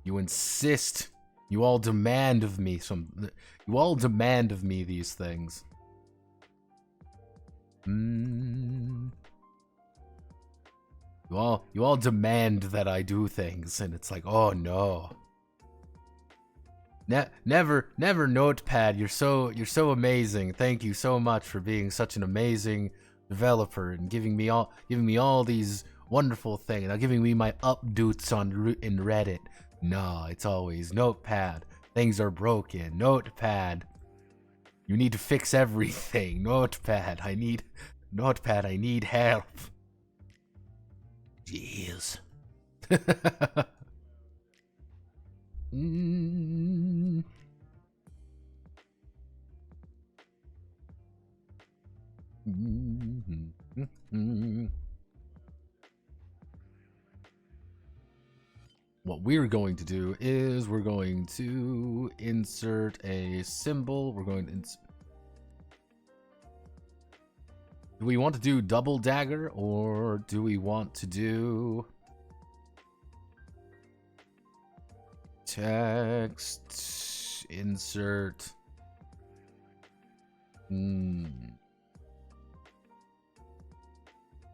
You insist. You all demand of me some. You all demand of me these things. You all demand that I do things, and it's like, oh no. Never, Notepad. You're so amazing. Thank you so much for being such an amazing developer and giving me all these wonderful things. Now giving me my updates in Reddit. No, it's always Notepad. Things are broken. Notepad. You need to fix everything. Notepad. I need help. Jeez. What we're going to do is we're going to insert a symbol. We're going to do we want to do double dagger, or do we want to do text insert?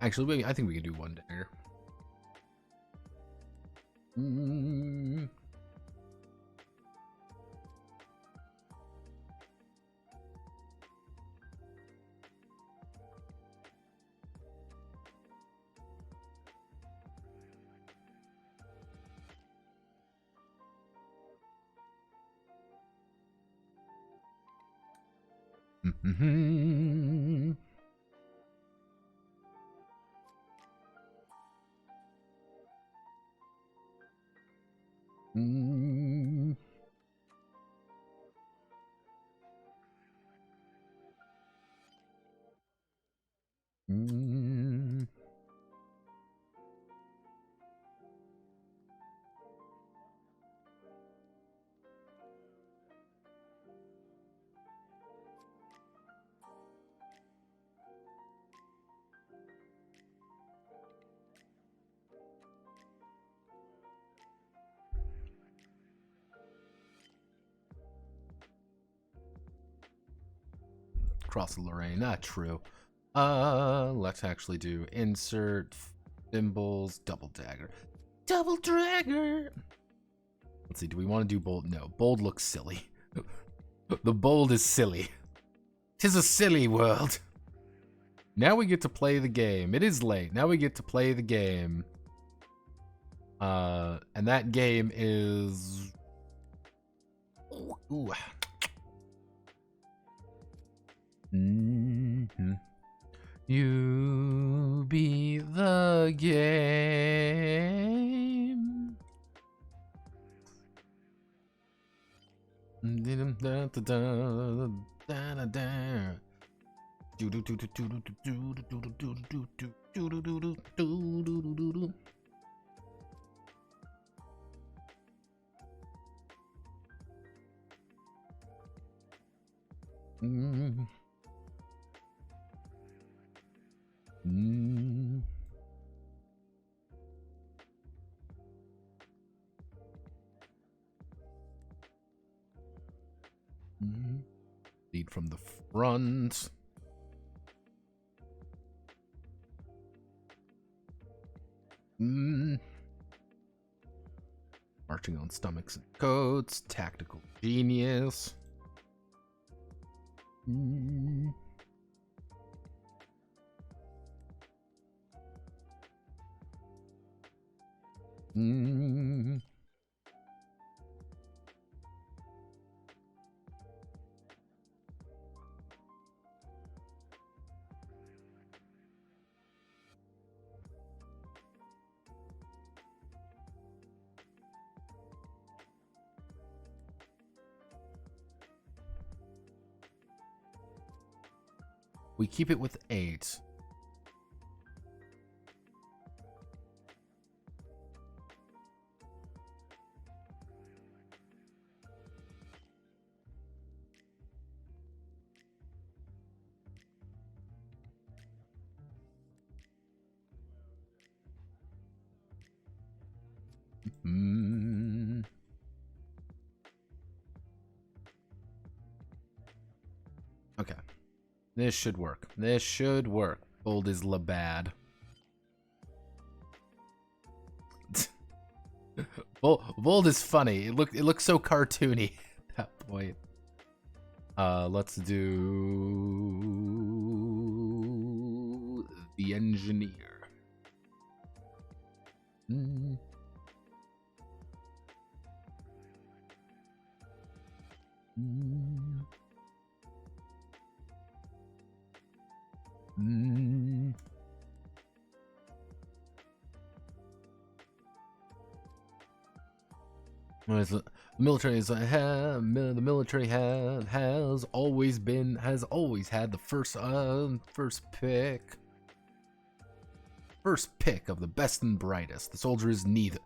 Actually, maybe I think we can do one dagger. Cross the Lorraine, not true. Let's actually do insert symbols, double dagger. Double dagger! Let's see, do we want to do bold? No, bold looks silly. The bold is silly. 'Tis a silly world. Now we get to play the game. It is late. Now we get to play the game. And that game is... Ooh. You be the game. Mm. Mm. Lead from the front. Mm. Marching on stomachs and coats. Tactical genius. Mm. Mm. We keep it with 8. Mm. Okay. This should work. This should work. Bold is Labad. Bold is funny. It looks so cartoony at that point. Let's do the engineer. Mm. Mm. Mm. The military is the military has always had the first pick of the best and brightest. The soldier is neither.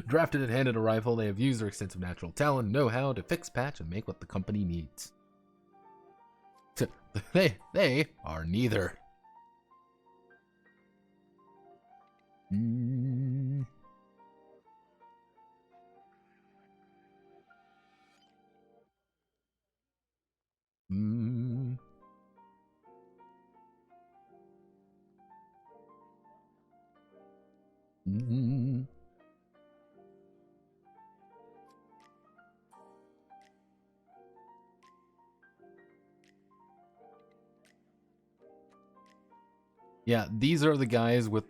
Drafted and handed a rifle, they have used their extensive natural talent and know-how to fix, patch, and make what the company needs. They are neither. Mm. Mm. Mm. Yeah, these are the guys with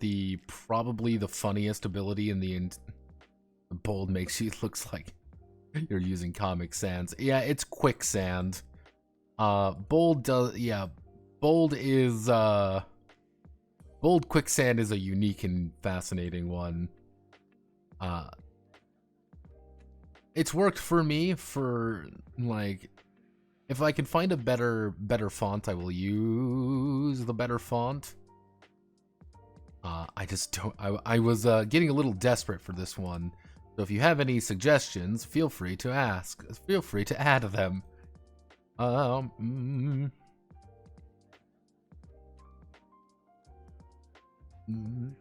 probably the funniest ability in the Bold makes you looks like you're using Comic Sans. Yeah, it's quicksand. Bold does Bold is Bold quicksand is a unique and fascinating one. It's worked for me for like if I can find a better font, I will use the better font. I just don't. I was getting a little desperate for this one, so if you have any suggestions, feel free to ask. Feel free to add them. Mm, mm,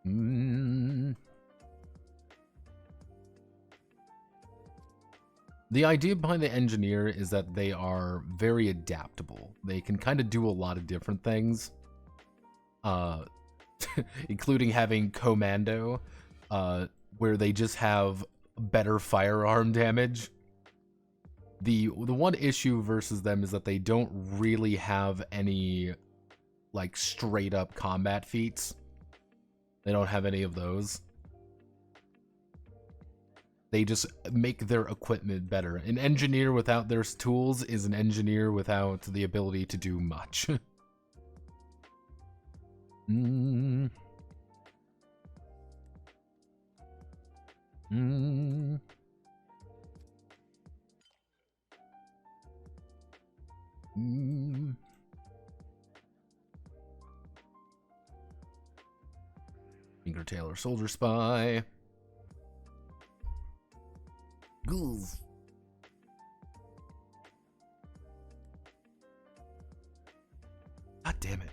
mm. The idea behind the engineer is that they are very adaptable. They can kind of do a lot of different things, including having commando, where they just have better firearm damage. The one issue versus them is that they don't really have any like straight up combat feats. They don't have any of those. They just make their equipment better. An engineer without their tools is an engineer without the ability to do much. Mm. Mm. Mm. Finger Tailor Soldier Spy. Ugh. God damn it.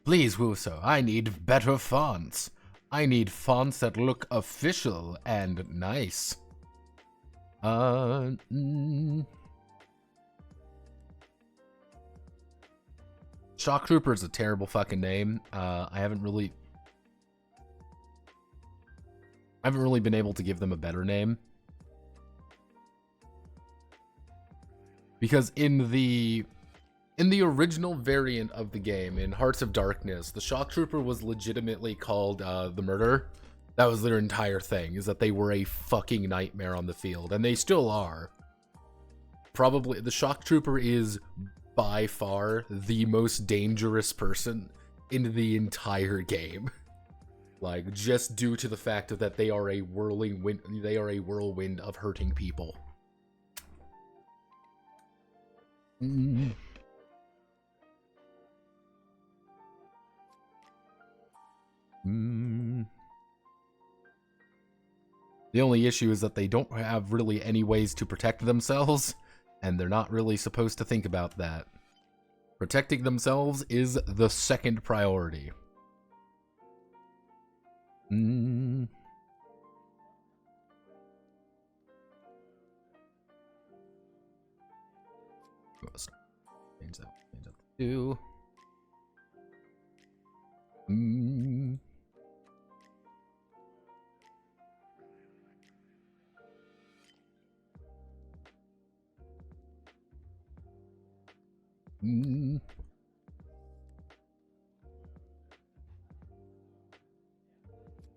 Please, Wuso, I need better fonts. I need fonts that look official and nice. Shock Trooper is a terrible fucking name. I haven't really been able to give them a better name. Because in the original variant of the game, in Hearts of Darkness, the Shock Trooper was legitimately called the Murderer. That was their entire thing, is that they were a fucking nightmare on the field, and they still are. Probably, the Shock Trooper is by far the most dangerous person in the entire game. Like, just due to the fact that they are a whirlwind of hurting people. The only issue is that they don't have really any ways to protect themselves, and they're not really supposed to think about that. Protecting themselves is the second priority. Change that to 2.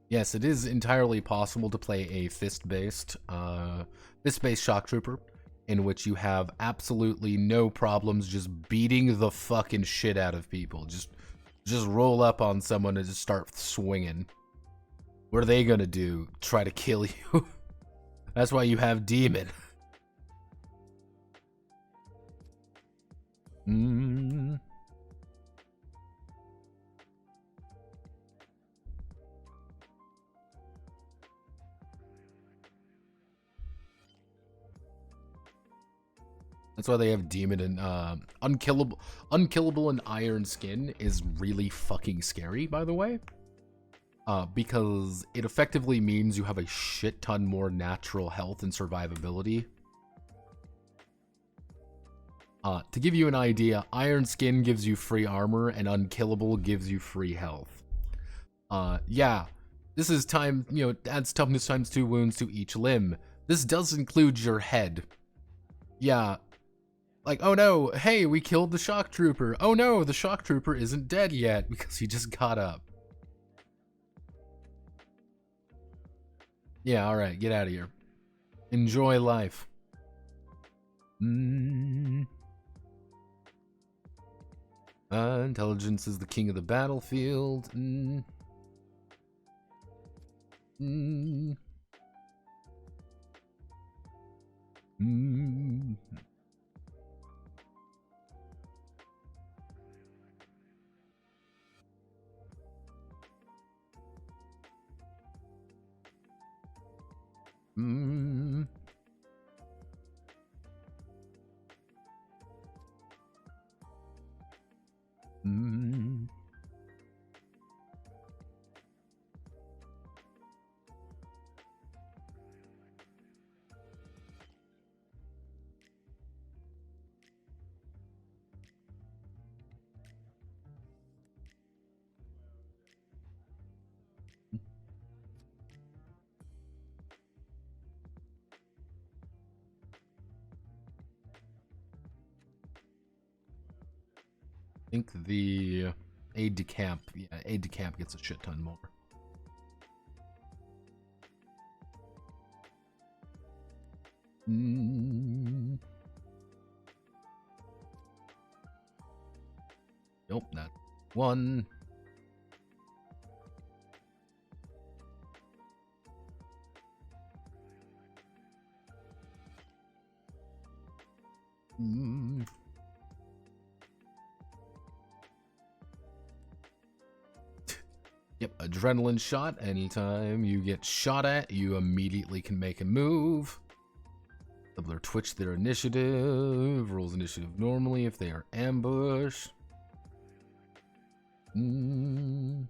Yes, it is entirely possible to play a fist-based Shock Trooper, in which you have absolutely no problems just beating the fucking shit out of people. Just roll up on someone and just start swinging. What are they gonna do? Try to kill you? That's why you have Demon. That's why they have Demon and Unkillable and Iron Skin is really fucking scary, by the way. Because it effectively means you have a shit ton more natural health and survivability. To give you an idea, Iron Skin gives you free armor and Unkillable gives you free health. Yeah, this is adds toughness times 2 wounds to each limb. This does include your head. Yeah. Like, oh no, hey, we killed the Shock Trooper. Oh no, the Shock Trooper isn't dead yet because he just got up. Yeah, alright, get out of here. Enjoy life. Intelligence is the king of the battlefield. I think the aide-de-camp gets a shit ton more. Nope, not one. Yep, adrenaline shot. Anytime you get shot at, you immediately can make a move. Double or twitch their initiative. Rolls initiative normally if they are ambushed. Maneuver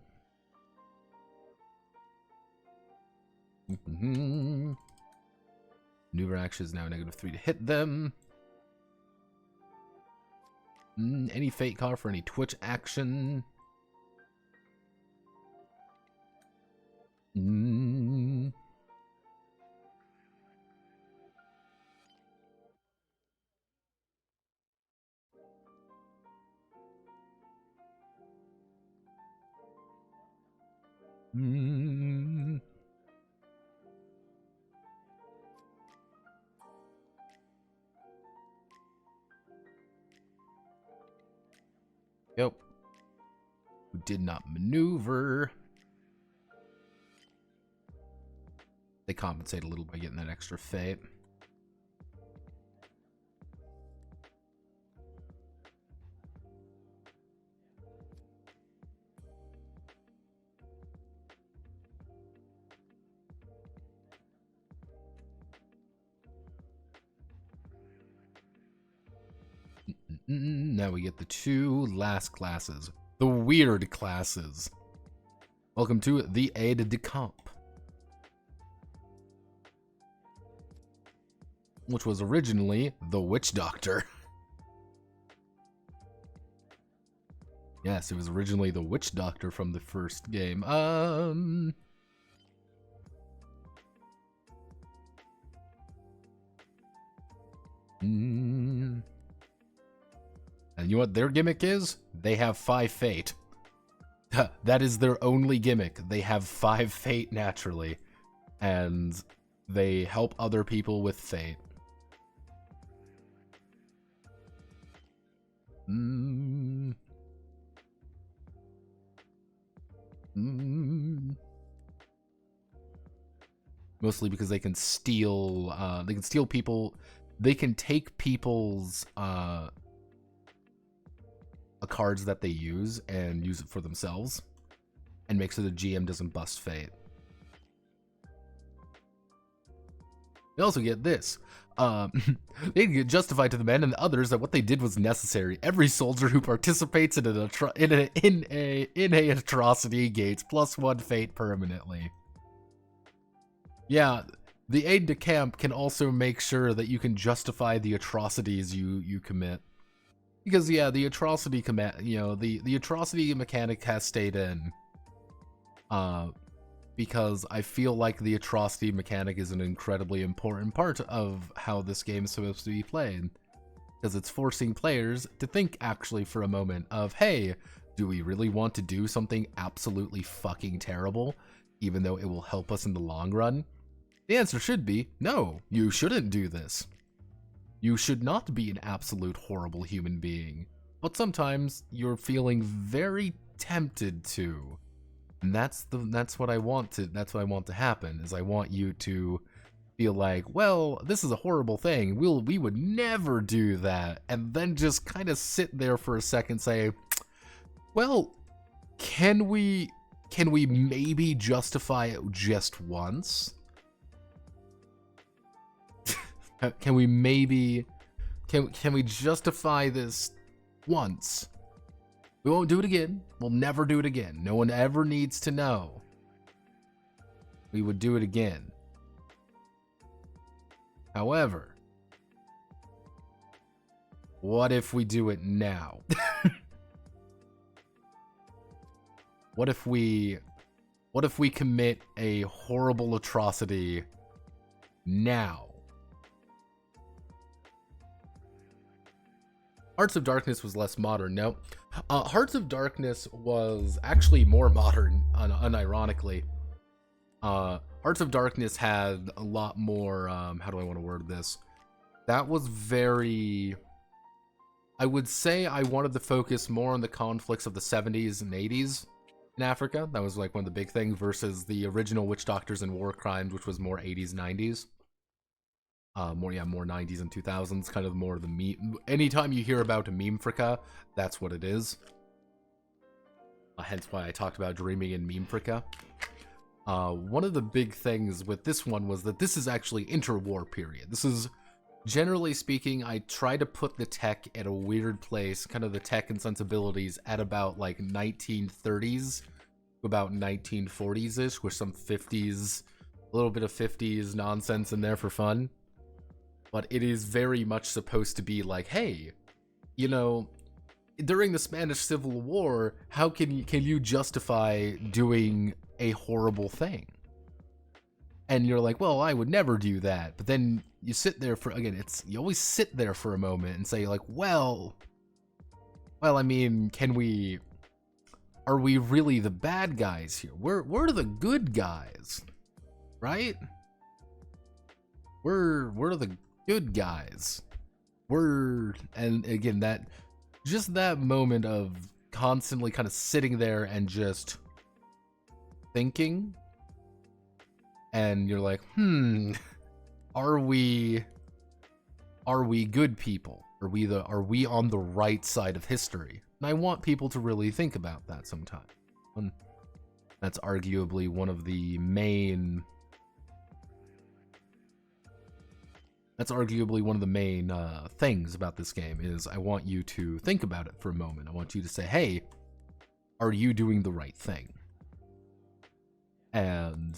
action is now -3 to hit them. Any fate card for any twitch action. Yep. Who did not maneuver. They compensate a little by getting that extra fate. Now we get the two last classes. The weird classes. Welcome to the aide de camp, which was originally the witch doctor. Yes, it was originally the witch doctor from the first game. And you know what their gimmick is? They have 5 fate. That is their only gimmick. They have 5 fate naturally. And they help other people with fate. Mostly because they can steal people. They can take people's cards that they use and use it for themselves, and make sure the GM doesn't bust fate. They also get this. They get justified to the men and the others that what they did was necessary. Every soldier who participates in a atrocity gains +1 fate permanently. Yeah, the aide de camp can also make sure that you can justify the atrocities you commit. Because yeah, the atrocity the atrocity mechanic has stayed in. Because I feel like the atrocity mechanic is an incredibly important part of how this game is supposed to be played. Because it's forcing players to think actually for a moment of, hey, do we really want to do something absolutely fucking terrible, even though it will help us in the long run? The answer should be, no, you shouldn't do this. You should not be an absolute horrible human being, but sometimes you're feeling very tempted to. And that's what I want to happen, is I want you to feel like, well, this is a horrible thing. We would never do that. And then just kind of sit there for a second, say, well, can we maybe justify it just once? Can we justify this once? We won't do it again. We'll never do it again. No one ever needs to know. We would do it again. However, what if we do it now? What if we commit a horrible atrocity now? Hearts of Darkness was less modern, no. Hearts of Darkness was actually more modern, unironically. Hearts of Darkness had a lot more, how do I want to word this? That was very... I would say I wanted to focus more on the conflicts of the 70s and 80s in Africa. That was like one of the big things versus the original Witch Doctors and War Crimes, which was more 80s, 90s. More 90s and 2000s, kind of more the meme. Anytime you hear about a Memefrica, that's what it is. Hence why I talked about dreaming in Memefrica. One of the big things with this one was that this is actually interwar period. This is, generally speaking, I try to put the tech at a weird place, kind of the tech and sensibilities at about like 1930s, about 1940s-ish, with some 50s, a little bit of 50s nonsense in there for fun. But it is very much supposed to be like, hey, you know, during the Spanish Civil War, how can you justify doing a horrible thing? And you're like, well, I would never do that. But then you sit there for, again, you always sit there for a moment and say like, well, I mean, are we really the bad guys here? We're the good guys, right? We're the good guys. And again, just that moment of constantly kind of sitting there and just thinking, and you're like, are we good people? Are we on the right side of history? And I want people to really think about that sometime. And that's arguably one of the main things about this game, is I want you to think about it for a moment. I want you to say, hey, are you doing the right thing? And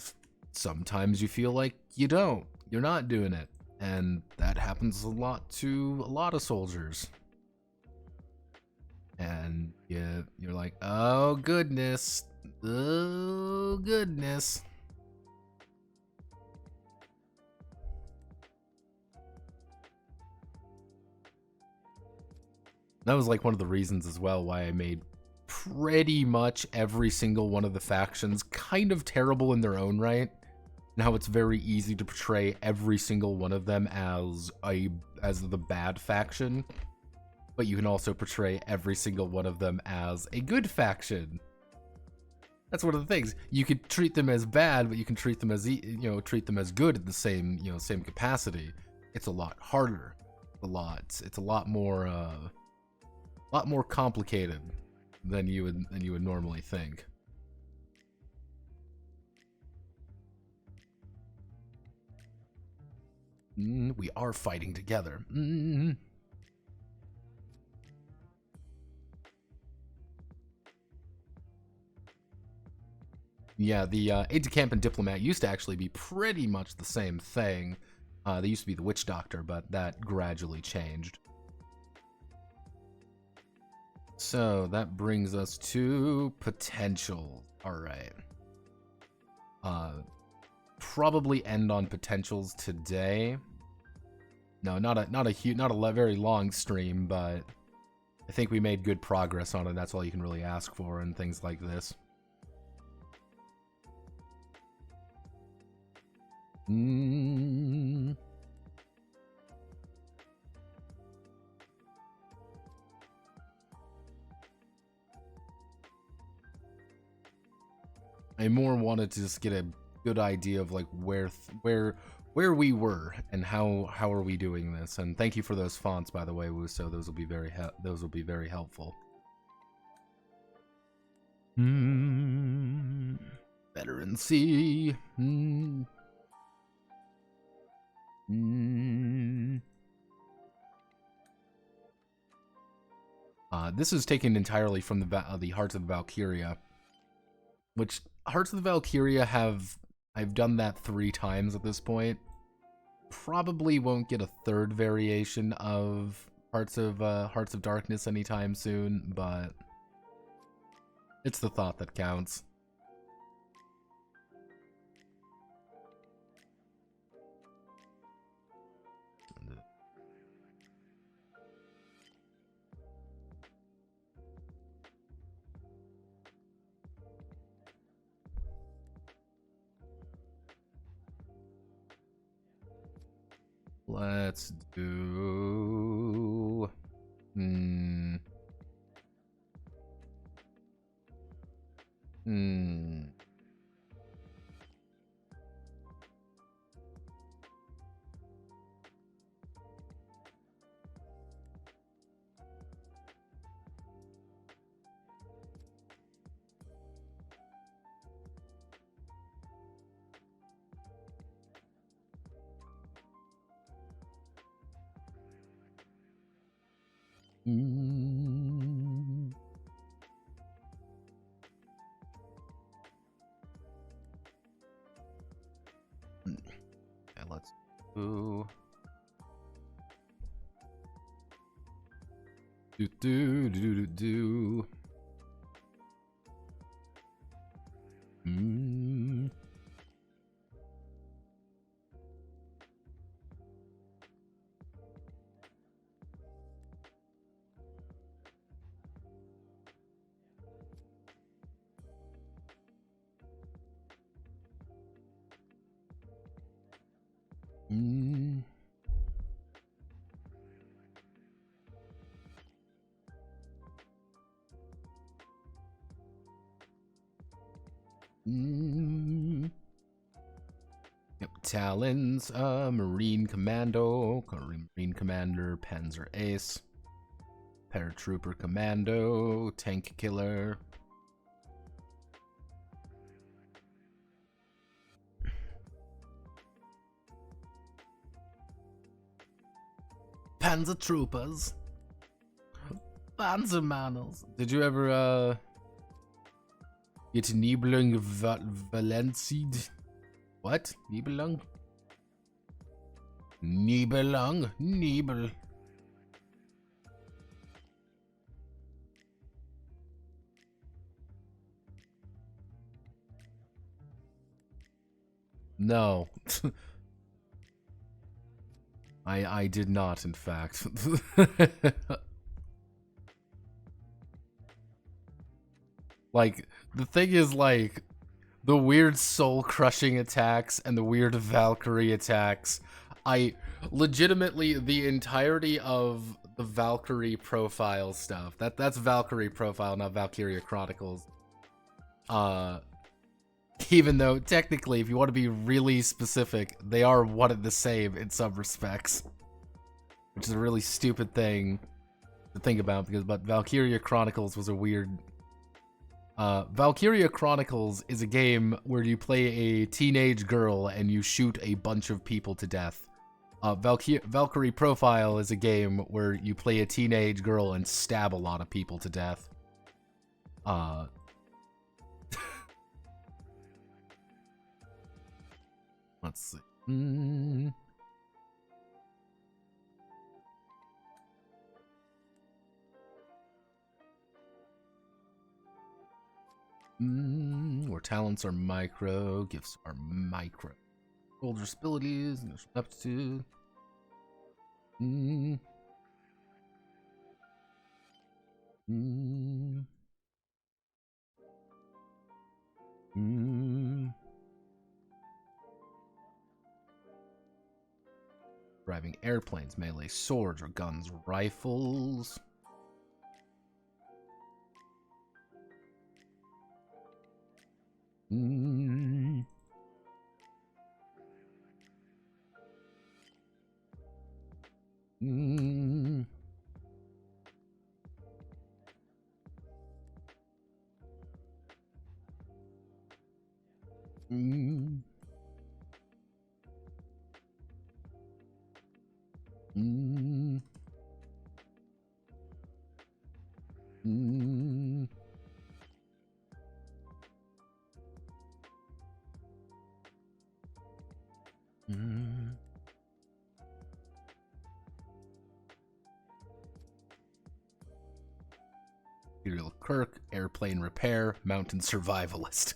sometimes you feel like you're not doing it. And that happens a lot to a lot of soldiers. And you're like, oh goodness. Oh goodness. That was like one of the reasons as well why I made pretty much every single one of the factions kind of terrible in their own right, and how it's very easy to portray every single one of them as the bad faction, but you can also portray every single one of them as a good faction. That's one of the things. You could treat them as bad, but you can treat them as good at the same capacity. It's a lot harder. It's a lot more complicated than you would normally think. We are fighting together. Yeah, the aide-de-camp and diplomat used to actually be pretty much the same thing. They used to be the witch doctor, but that gradually changed. So that brings us to potential. All right. Probably end on potentials today. No, not a very long stream, but I think we made good progress on it. That's all you can really ask for in things like this. I more wanted to just get a good idea of like where we were and how are we doing this. And thank you for those fonts, by the way, Wuso. Those will be very helpful. Veteran C. This is taken entirely from the Hearts of Valkyria, which Hearts of the Valkyria I've done that 3 times at this point. Probably won't get a third variation of Hearts of Darkness anytime soon, but it's the thought that counts. Let's do... Hmm. Hmm. Mm. And let's do do. Mm. Mm. Mm. Yep, Talons, Marine Commando, Marine Commander, Panzer Ace, Paratrooper Commando, Tank Killer. Panzer Troopers. Panzermanos. Did you ever, get Nibelung Valencid? What? Nibelung? Nibelung? Nibel. No. I did not, in fact. Like, the thing is, like, the weird soul-crushing attacks and the weird Valkyrie attacks. I legitimately, the entirety of the Valkyrie profile stuff, that's Valkyrie profile, not Valkyria Chronicles. Even though, technically, if you want to be really specific, they are one and the same in some respects. Which is a really stupid thing to think about, but Valkyria Chronicles was a weird... Valkyria Chronicles is a game where you play a teenage girl and you shoot a bunch of people to death. Valkyrie Profile is a game where you play a teenage girl and stab a lot of people to death. Let's see. Where talents are micro, gifts are micro. Soldier abilities, initial aptitude. Driving airplanes, melee swords or guns, rifles. Imperial Kirk, airplane repair, mountain survivalist.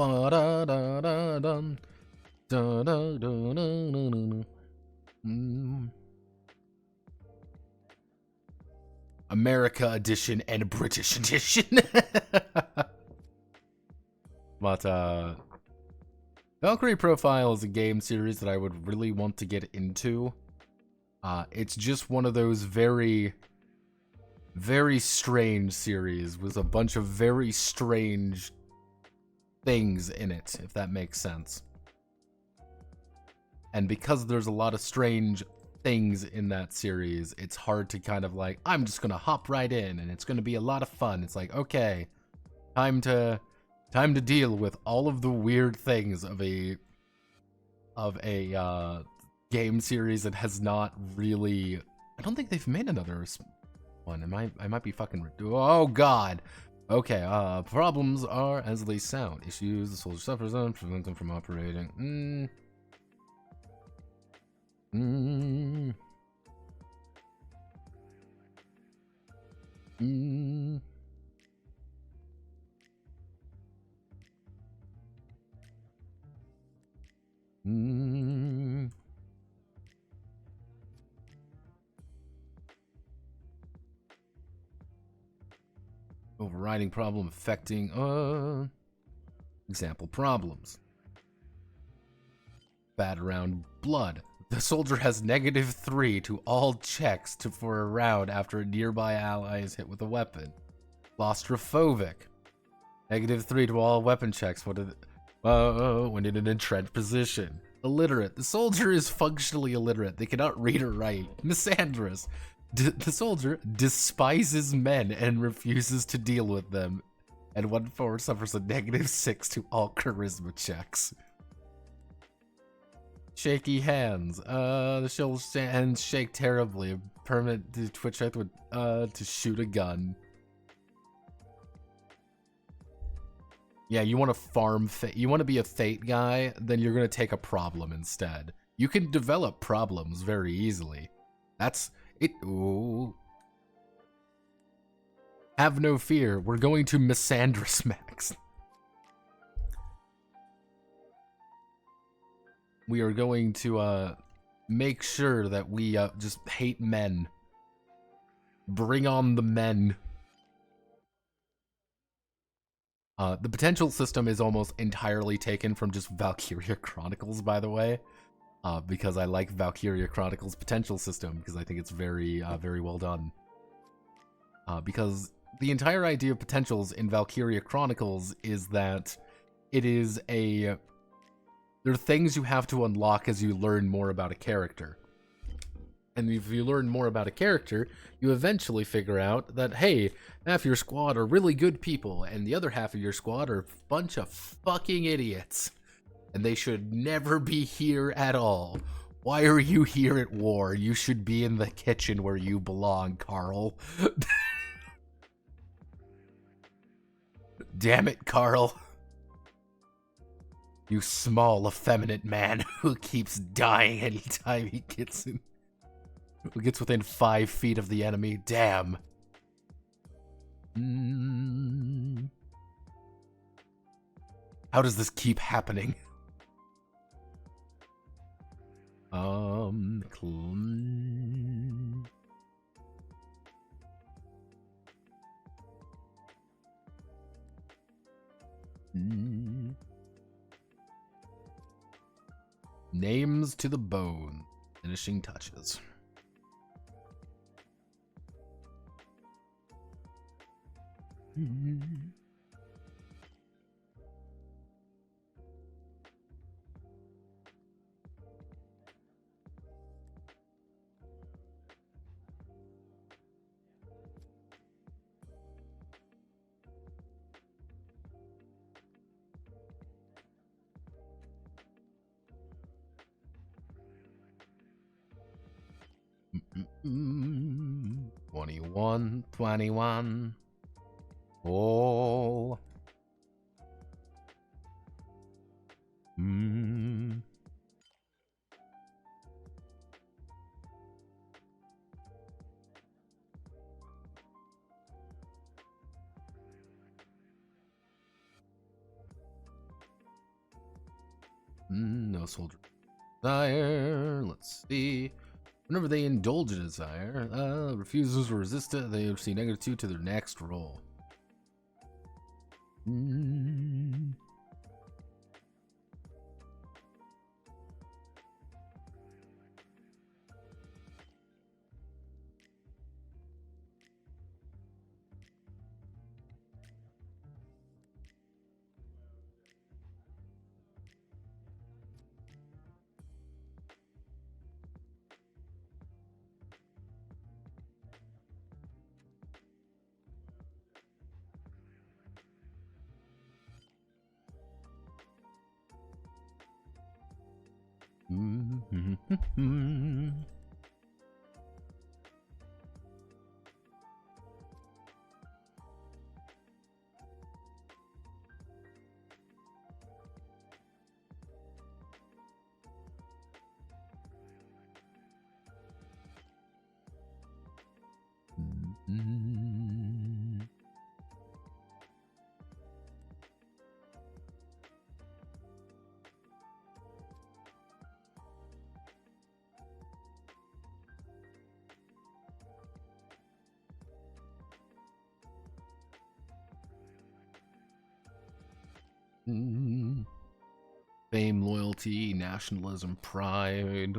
Ba-da-da-da-dum. Da-da-da-da-da-da. America edition and British edition. But Valkyrie Profile is a game series that I would really want to get into. It's just one of those very, very strange series with a bunch of very strange things in it, if that makes sense. And because there's a lot of strange things in that series, it's hard to kind of like, I'm just gonna hop right in and it's gonna be a lot of fun. It's like, okay, time to deal with all of the weird things of a game series that has not really. I don't think they've made another one. I might be fucking. Oh god. Okay. Problems are as they sound. Issues the soldier suffers them, prevent them from operating. Overriding problem affecting example problems. Bad around blood. The soldier has -3 to all checks for a round after a nearby ally is hit with a weapon. Claustrophobic. -3 to all weapon checks when in an entrenched position. Illiterate. The soldier is functionally illiterate. They cannot read or write. Misandrous. The soldier despises men and refuses to deal with them. And 1/4 suffers a -6 to all charisma checks. Shaky hands. The hands shake terribly. Permanent twitch with to shoot a gun. Yeah, you want to farm fate. You want to be a fate guy, then you're gonna take a problem instead. You can develop problems very easily. That's it. Ooh. Have no fear. We're going to Misandrous Max. We are going to make sure that we just hate men. Bring on the men. The potential system is almost entirely taken from just Valkyria Chronicles, by the way. Because I like Valkyria Chronicles' potential system, because I think it's very, very well done. Because the entire idea of potentials in Valkyria Chronicles is that it is a... There are things you have to unlock as you learn more about a character. And if you learn more about a character, you eventually figure out that, hey, half your squad are really good people, and the other half of your squad are a bunch of fucking idiots. And they should never be here at all. Why are you here at war? You should be in the kitchen where you belong, Carl. Damn it, Carl. You small, effeminate man who keeps dying anytime he gets in. Who gets within 5 feet of the enemy. Damn. How does this keep happening? Names to the bone. Finishing touches. Mm-mm. 21. Oh. No soldier desire. Let's see. Whenever they indulge a desire, refuses to resist it, they receive -2 to their next roll. Fame, loyalty, nationalism, pride.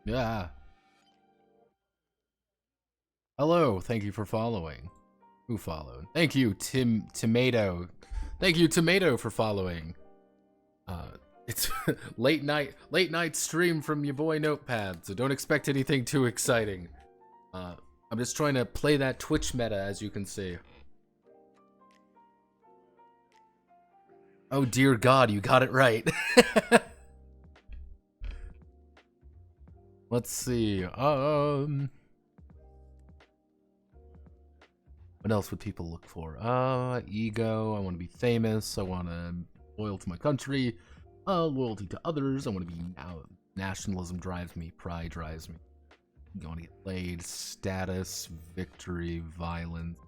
Yeah. Hello, thank you for following. Who followed? Thank you, Tomato. Thank you, Tomato, for following. It's late night stream from your boy Notepad, so don't expect anything too exciting. I'm just trying to play that Twitch meta, as you can see. Oh dear God, you got it right. Let's see. What else would people look for? Ego. I want to be famous. I want to loyal to my country. Loyalty to others. I want to be nationalism drives me. Pride drives me. I want to get played. Status, victory, violence.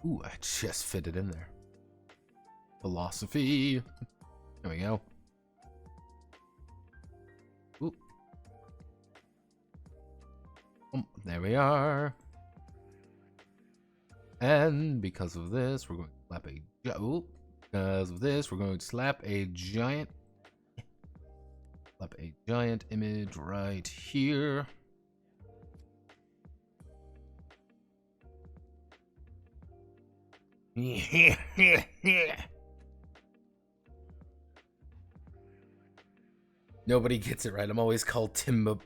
Ooh, I just fit it in there. Philosophy. There we go. Ooh. There we are. And because of this, we're going to slap a giant image right here. Nobody gets it right. I'm always called Timbo.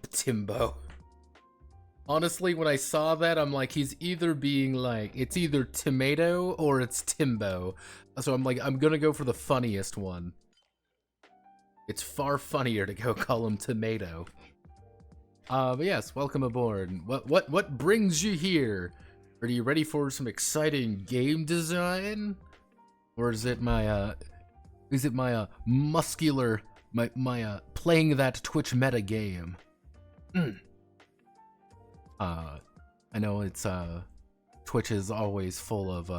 Honestly, when I saw that, I'm like, he's either being like, it's either Tomato or it's Timbo. So I'm like, I'm gonna go for the funniest one. It's far funnier to go call him Tomato. But yes, welcome aboard. What brings you here? Are you ready for some exciting game design? Or is it my muscular, my playing that Twitch meta game? I know it's Twitch is always full of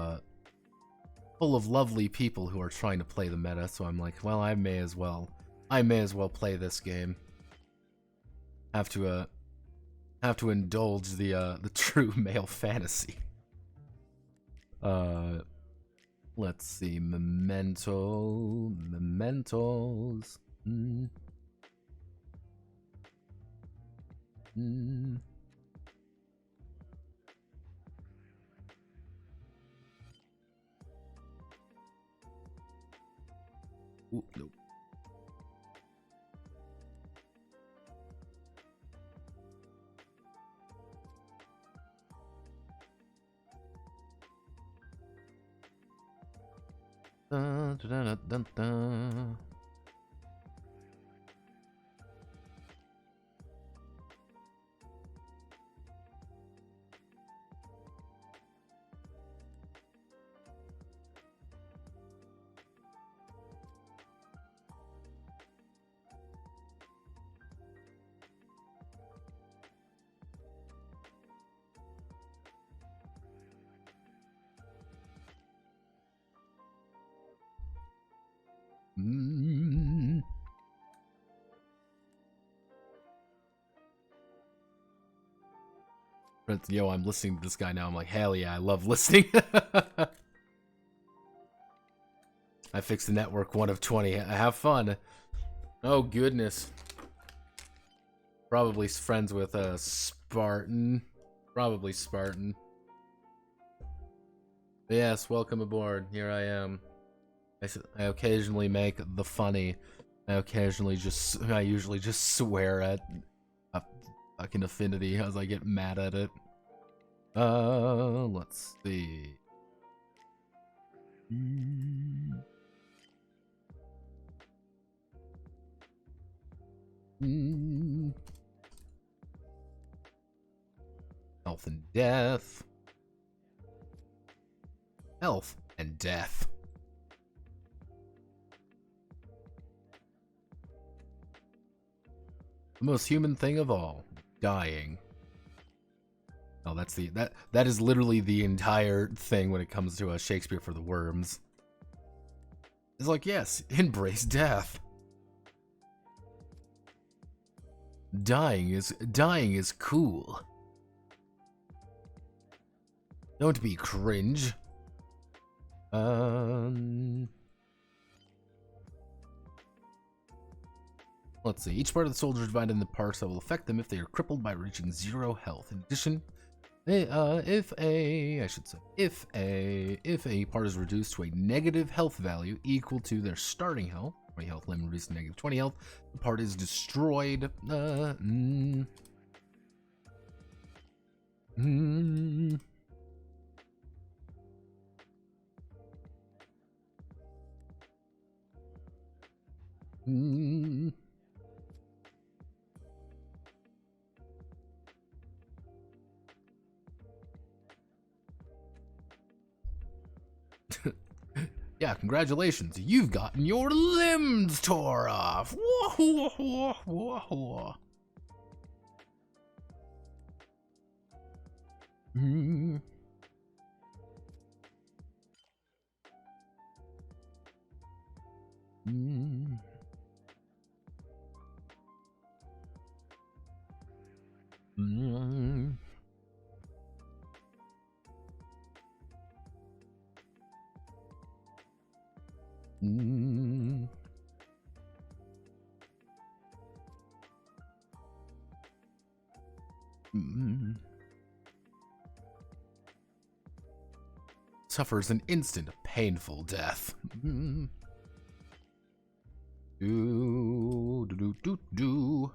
lovely people who are trying to play the meta, so I'm like, well, I may as well play this game. Have to indulge the true male fantasy. Let's see, mementos. Ooh, nope. Dun, dun, dun, dun, dun. But, yo, I'm listening to this guy now. I'm like, hell yeah, I love listening. I fixed the network 1 of 20. Have fun. Oh, goodness. Probably friends with Spartan. Probably Spartan. But yes, welcome aboard. Here I am. I occasionally make the funny. I usually just swear at fucking Affinity as I get mad at it. Let's see. Health and death. Health and death. The most human thing of all, dying. Oh, that's that is literally the entire thing when it comes to Shakespeare for the Worms. It's like, yes, embrace death. Dying is cool. Don't be cringe. Let's see. Each part of the soldier is divided into parts that will affect them if they are crippled by reaching 0 health. In addition, if a part is reduced to a negative health value equal to their starting health, 20 health limit reduced to negative 20 health, the part is destroyed. Yeah, congratulations. You've gotten your limbs tore off. Suffers an instant painful death. Do.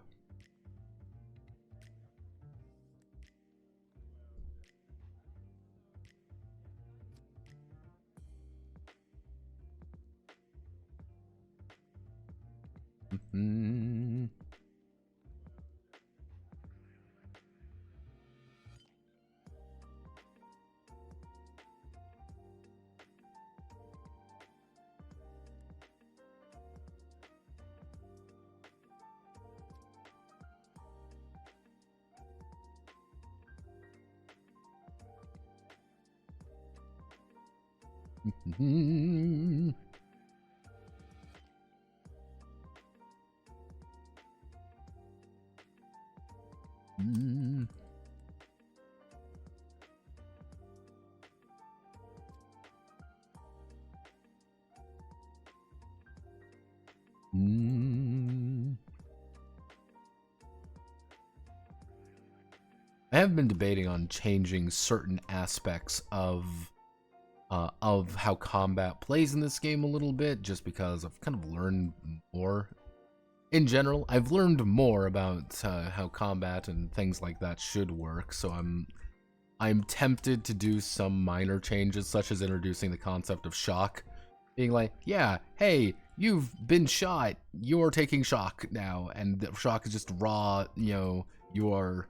I have been debating on changing certain aspects of how combat plays in this game a little bit, just because I've kind of learned more. In general, I've learned more about how combat and things like that should work, so I'm tempted to do some minor changes, such as introducing the concept of shock Being like, yeah, hey, you've been shot. You're taking shock now. And the shock is just raw, you know, you are...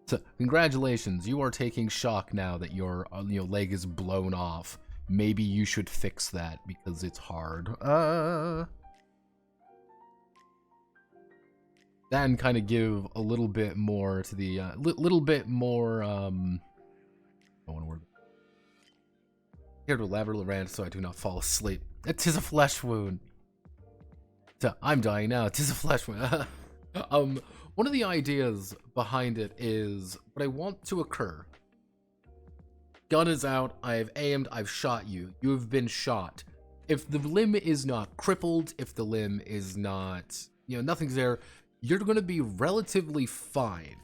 So, congratulations, you are taking shock now that your leg is blown off. Maybe you should fix that because it's hard. Then kind of give a little bit more to the, little bit more, I want word. Here to elaborate rant so I do not fall asleep. It is a flesh wound. So, I'm dying now. It is a flesh wound. One of the ideas behind it is what I want to occur. Gun is out, I've aimed, I've shot you. You have been shot. If the limb is not crippled, if the limb is not, nothing's there, you're going to be relatively fine.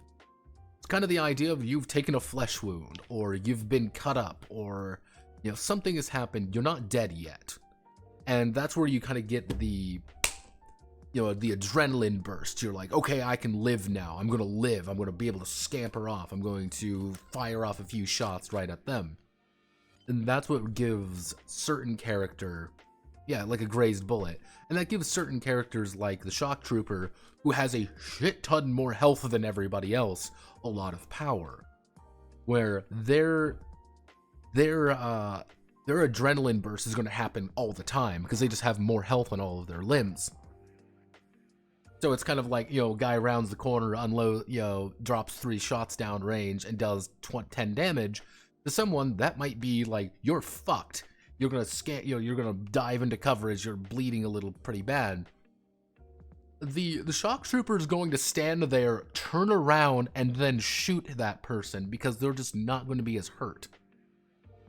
It's kind of the idea of you've taken a flesh wound, or you've been cut up, or, something has happened. You're not dead yet. And that's where you kind of get the the adrenaline burst. You're like, okay, I can live now. I'm gonna live. I'm gonna be able to scamper off. I'm going to fire off a few shots right at them. And that's what gives certain character, like a grazed bullet. And that gives certain characters like the shock trooper, who has a shit ton more health than everybody else, a lot of power. Where their adrenaline burst is gonna happen all the time, because they just have more health on all of their limbs. So it's kind of like, guy rounds the corner, drops 3 shots down range and does 10 damage. To someone, that might be like, you're fucked. You're gonna you're gonna dive into cover as you're bleeding a little pretty bad. The shock trooper is going to stand there, turn around, and then shoot that person because they're just not going to be as hurt.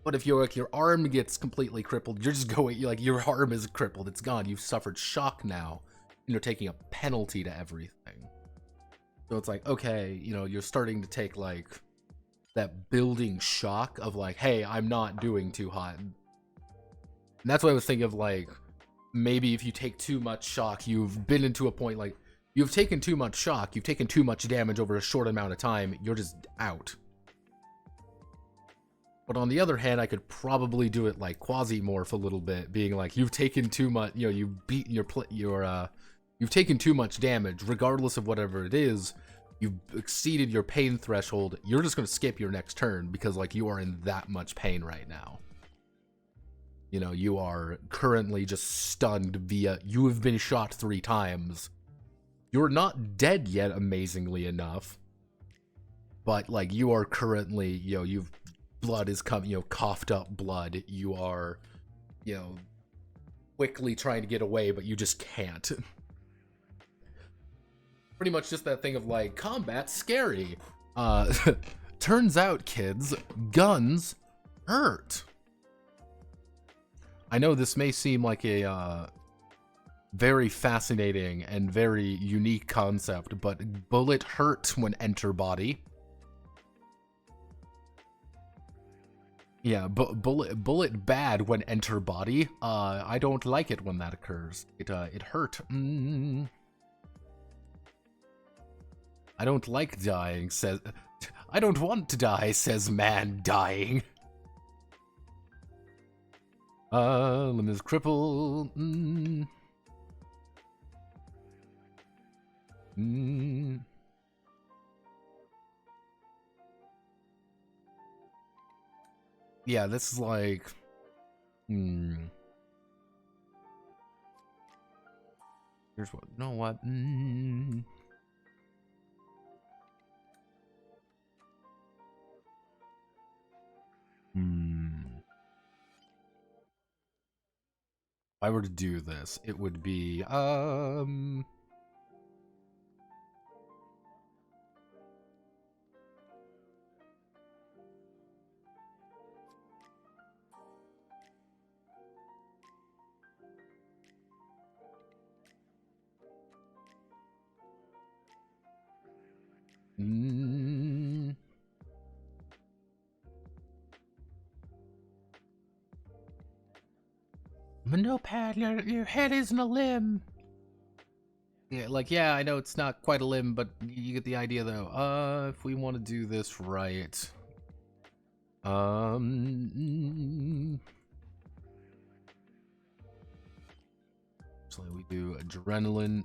But if your arm gets completely crippled, you're just going, your arm is crippled, it's gone. You've suffered shock now. You're taking a penalty to everything. So it's like, okay, you're starting to take like that building shock of like, hey, I'm not doing too hot. And that's what I was thinking of, like, maybe if you take too much shock, you've been into a point like you've taken too much shock, you've taken too much damage over a short amount of time, you're just out. But on the other hand, I could probably do it like Quasi-Morph a little bit, being like, you've taken too much, you've beaten you've taken too much damage, regardless of whatever it is. You've exceeded your pain threshold. You're just going to skip your next turn because, like, you are in that much pain right now. You are currently just stunned via, you have been shot 3 times. You're not dead yet, amazingly enough. But, like, you are currently, blood is coming, coughed up blood. You are, quickly trying to get away, but you just can't. Pretty much just that thing of like, combat's scary. Turns out, kids, guns hurt. I know this may seem like a very fascinating and very unique concept, but bullet hurt when enter body. Yeah, bullet bad when enter body. I don't like it when that occurs. It hurt. I don't like dying, I don't want to die, says man dying. Limb is crippled. Yeah, this is like... Here's what... You know what? If I were to do this, it would be, Minopad, your head isn't a limb. Yeah, like, yeah, I know it's not quite a limb, but you get the idea, though. If we want to do this right... Actually, we do adrenaline.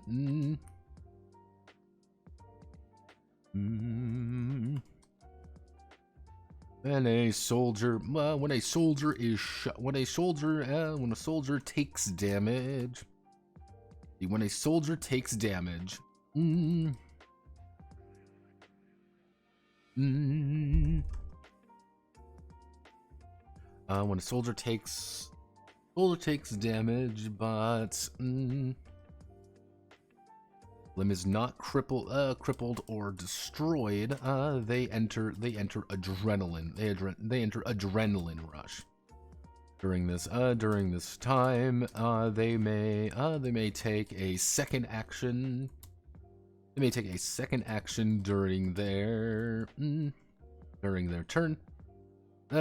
When a soldier takes damage. When a soldier takes damage. When a soldier takes damage, but limb is not crippled or destroyed, they enter adrenaline. They enter adrenaline rush. During this time, they may take a second action. They may take a second action during their turn. At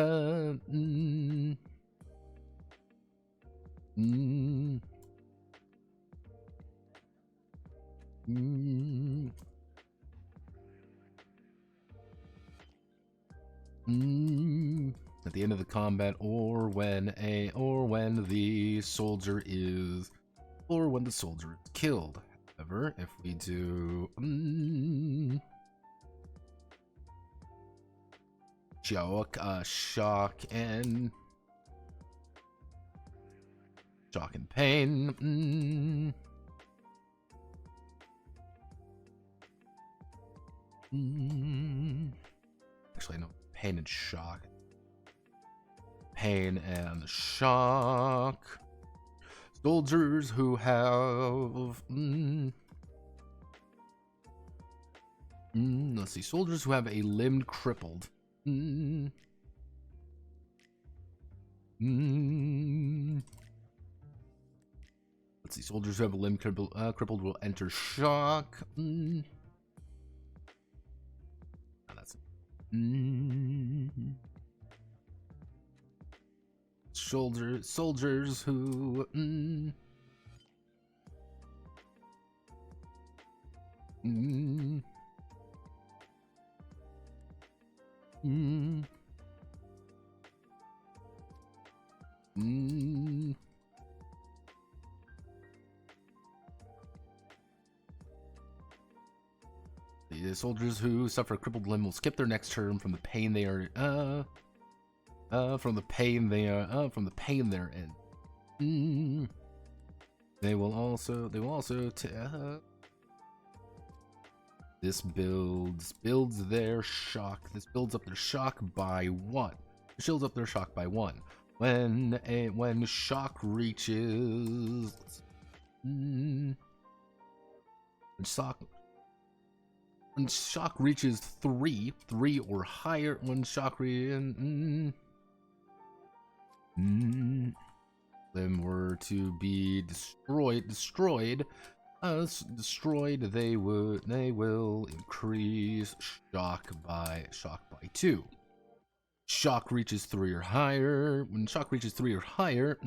the end of the combat, or when the soldier is killed. However, if we do shock and pain. Actually, no, pain and shock. Pain and shock. Soldiers who have let's see, soldiers who have a limb crippled. Let's see, soldiers who have a limb crippled will enter shock. That's soldiers who the soldiers who suffer a crippled limb will skip their next turn from the pain they are from the pain they're in. They will also this builds their shock. This builds up their shock by 1. This builds up their shock by 1. When shock reaches when shock reaches 3 or higher, when shock limb were to be destroyed, they will increase shock by 2. Shock reaches 3 or higher. When shock reaches 3 or higher,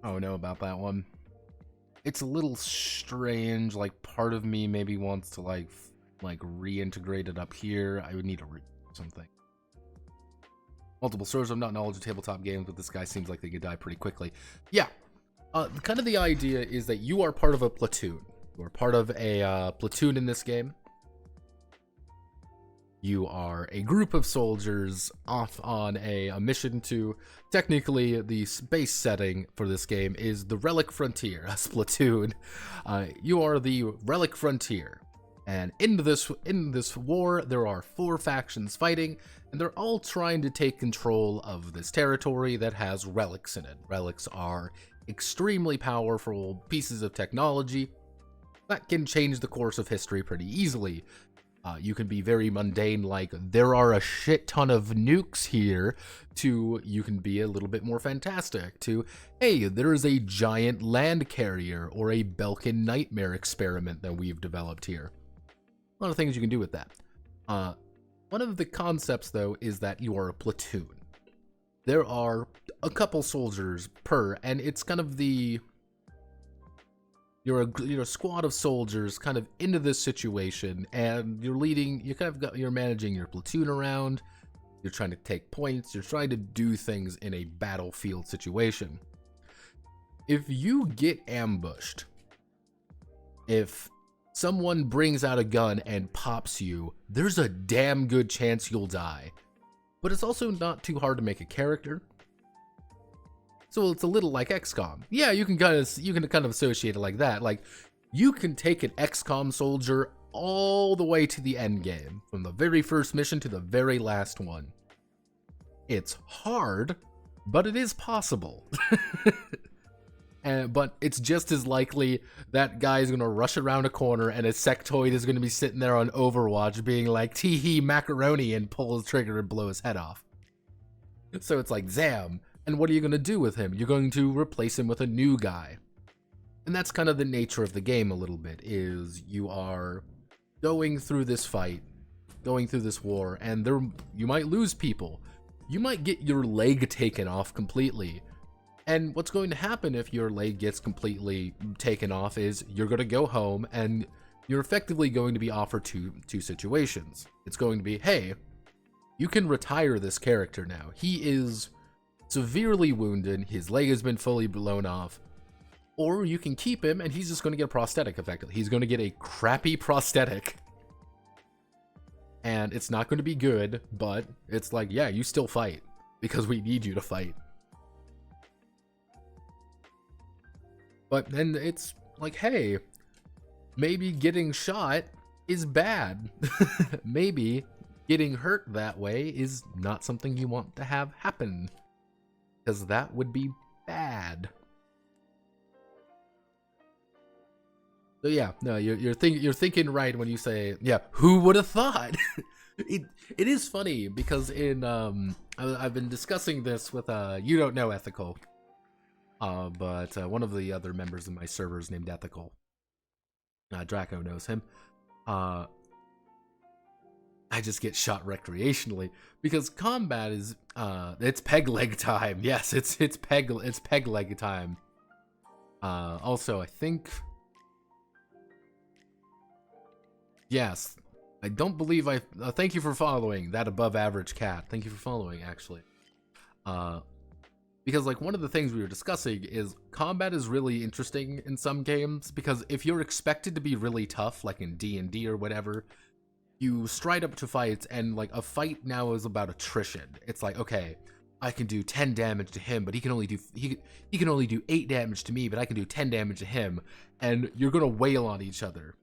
Oh no, about that one. It's a little strange. Like, part of me maybe wants to like reintegrate it up here. I would need to read something. Multiple servers. I'm not knowledgeable of tabletop games, but this guy seems like they could die pretty quickly. Yeah. Kind of the idea is that you are part of a platoon. You are part of a platoon in this game. You are a group of soldiers off on a mission to, technically, the base setting for this game is the Relic Frontier, a Splatoon. You are the Relic Frontier, and in this war, there are 4 factions fighting, and they're all trying to take control of this territory that has relics in it. Relics are extremely powerful pieces of technology that can change the course of history pretty easily. You can be very mundane, like there are a shit ton of nukes here, to you can be a little bit more fantastic, to hey, there's a giant land carrier or a Belkin nightmare experiment that we've developed here. A lot of things you can do with that. One of the concepts, though, is that you are a platoon. There are a couple soldiers per, and it's kind of the... You're a squad of soldiers kind of into this situation, and you're leading, you're managing your platoon around, you're trying to take points, you're trying to do things in a battlefield situation. If you get ambushed, if someone brings out a gun and pops you, there's a damn good chance you'll die. But it's also not too hard to make a character. So it's a little like XCOM. Yeah, you can kind of associate it like that. Like, you can take an XCOM soldier all the way to the end game, from the very first mission to the very last one. It's hard, but it is possible. But it's just as likely that guy's gonna rush around a corner and a sectoid is gonna be sitting there on Overwatch being like, tee-hee, macaroni, and pull his trigger and blow his head off. So it's like, zam. And what are you going to do with him? You're going to replace him with a new guy. And that's kind of the nature of the game a little bit, is you are going through this fight, going through this war, and you might lose people. You might get your leg taken off completely. And what's going to happen if your leg gets completely taken off is you're going to go home and you're effectively going to be offered two situations. It's going to be, hey, you can retire this character now. He is severely wounded, his leg has been fully blown off, or you can keep him and he's just going to get a prosthetic effectively. He's going to get a crappy prosthetic, and it's not going to be good, but it's like, yeah, you still fight because we need you to fight. But then it's like, hey, maybe getting shot is bad. Maybe getting hurt that way is not something you want to have happen, because that would be bad. So yeah, no, you're thinking right when you say, yeah, who would have thought? It is funny because in I've been discussing this with you don't know Ethical, but one of the other members of my server is named Ethical. Draco knows him. I just get shot recreationally because combat is it's peg leg time. Yes, it's peg leg time. Also, I think, yes, I don't believe thank you for following that above average cat. Thank you for following, actually. Because like one of the things we were discussing is combat is really interesting in some games, because if you're expected to be really tough, like in D&D or whatever, you stride up to fights, and like a fight now is about attrition. It's like, okay, I can do 10 damage to him, but he can only do 8 damage to me, but I can do 10 damage to him, and you're gonna wail on each other.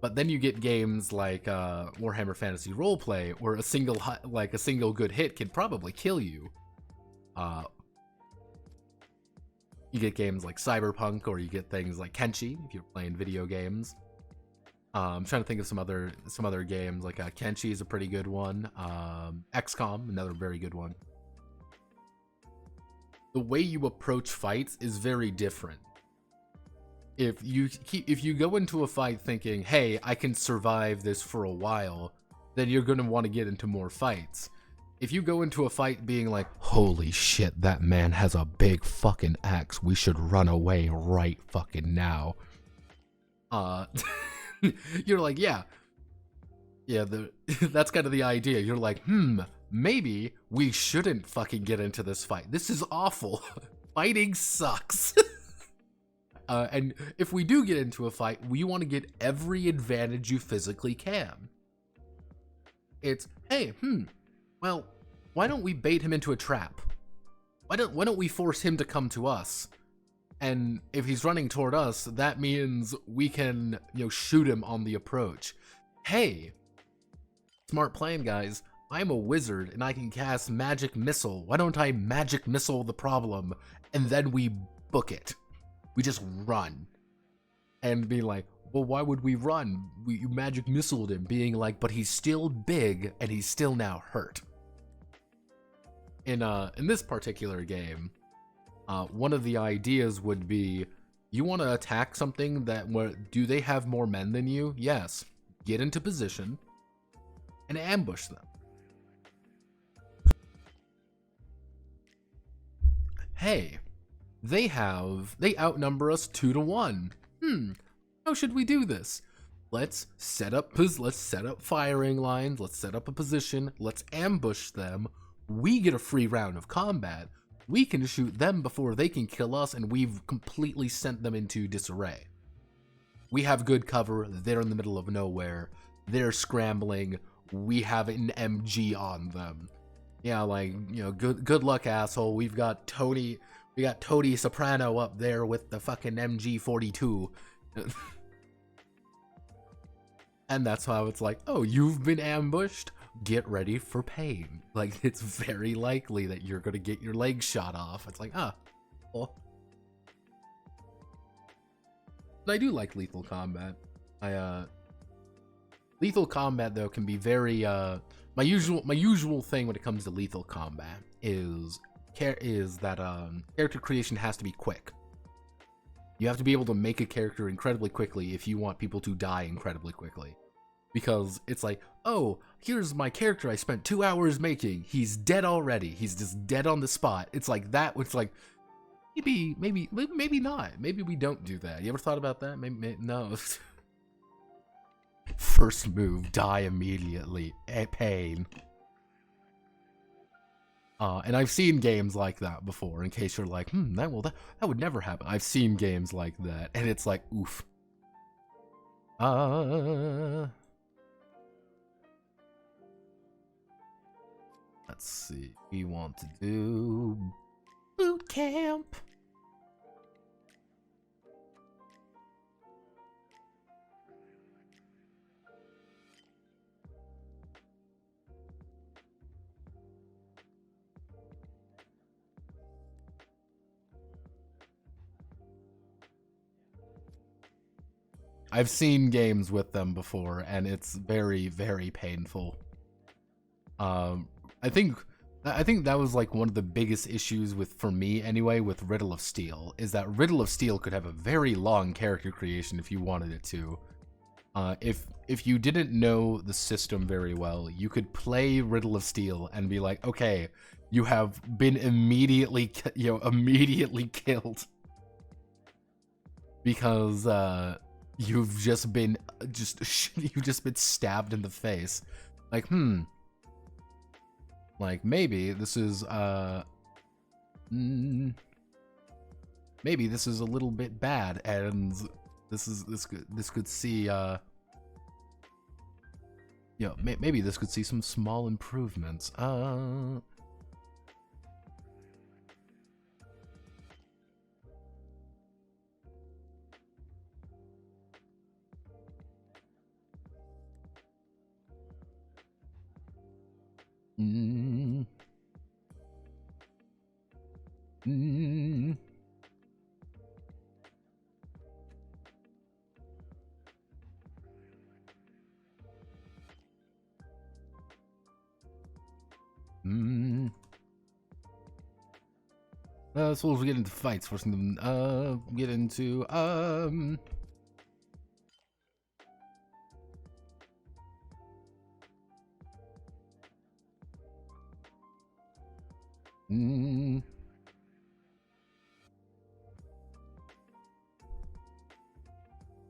But then you get games like Warhammer Fantasy Roleplay, where a single good hit can probably kill you. You get games like Cyberpunk, or you get things like Kenshi if you're playing video games. I'm trying to think of some other games, like Kenshi is a pretty good one. XCOM, another very good one. The way you approach fights is very different. If you go into a fight thinking, hey, I can survive this for a while, then you're going to want to get into more fights. If you go into a fight being like, holy shit, that man has a big fucking axe, we should run away right fucking now. You're like, yeah, that's kind of the idea. You're like, maybe we shouldn't fucking get into this fight. This is awful. Fighting sucks. And if we do get into a fight, we want to get every advantage you physically can. It's, hey, well, why don't we bait him into a trap? Why don't we force him to come to us? And if he's running toward us, that means we can, shoot him on the approach. Hey, smart plan, guys. I'm a wizard and I can cast magic missile. Why don't I magic missile the problem and then we book it? We just run and be like, well, why would we run? You magic missiled him, being like, but he's still big and he's still now hurt. In this particular game, one of the ideas would be, you want to attack something that, do they have more men than you? Yes. Get into position and ambush them. Hey, they outnumber us 2-1. How should we do this? Let's set up firing lines, let's set up a position, let's ambush them. We get a free round of combat. We can shoot them before they can kill us, and we've completely sent them into disarray. We have good cover, they're in the middle of nowhere, they're scrambling, we have an MG on them. Yeah, like, you know, good luck, asshole. We got Tony Soprano up there with the fucking MG42. And that's how it's like, oh, you've been ambushed? Get ready for pain. Like, it's very likely that you're gonna get your legs shot off. It's like, well. But I do like lethal combat. Lethal combat, though, can be very, my usual thing when it comes to lethal combat is that character creation has to be quick. You have to be able to make a character incredibly quickly if you want people to die incredibly quickly. Because it's like, oh, here's my character I spent 2 hours making. He's dead already. He's just dead on the spot. It's like that. It's like, maybe not. Maybe we don't do that. You ever thought about that? Maybe no. First move, die immediately. Pain. And I've seen games like that before, in case you're like, that would never happen. I've seen games like that, and it's like, oof. Let's see. We want to do boot camp. I've seen games with them before, and it's very, very painful. I think that was like one of the biggest issues for me anyway, with Riddle of Steel, is that Riddle of Steel could have a very long character creation if you wanted it to. If you didn't know the system very well, you could play Riddle of Steel and be like, okay, you have been immediately killed because you've just been stabbed in the face. Like, like, maybe this is maybe this is a little bit bad, and this could see maybe this could see some small improvements. So we'll get into fights first, and then get into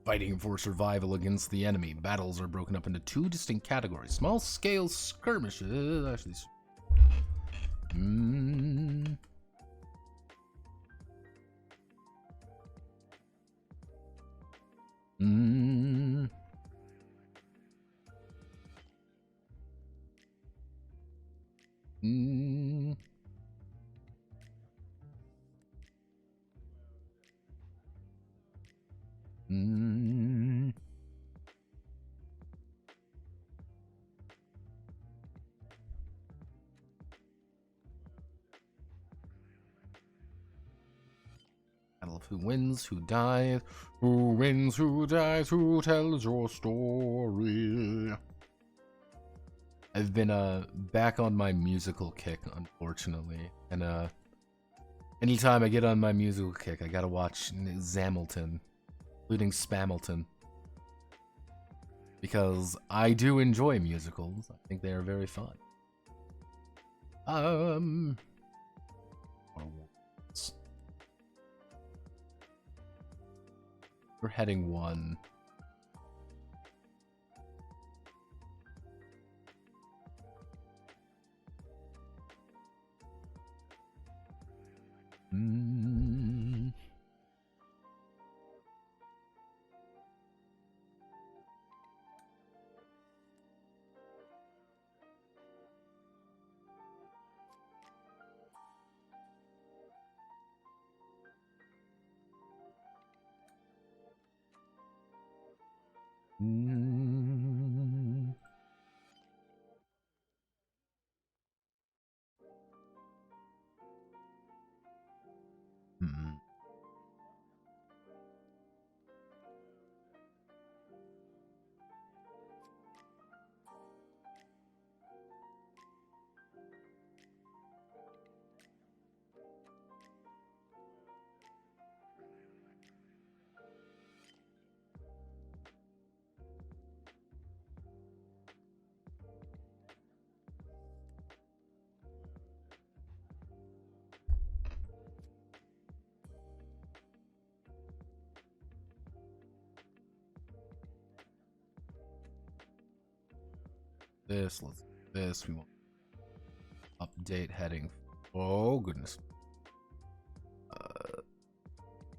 fighting for survival against the enemy. Battles are broken up into 2 distinct categories. Small-scale skirmishes. Actually, Battle of who wins, who dies, who wins, who dies, who tells your story. I've been back on my musical kick, unfortunately, and anytime I get on my musical kick, I gotta watch Zamilton, including Spamilton, because I do enjoy musicals. I think they are very fun. We're heading 1. This, we want update heading. Oh, goodness.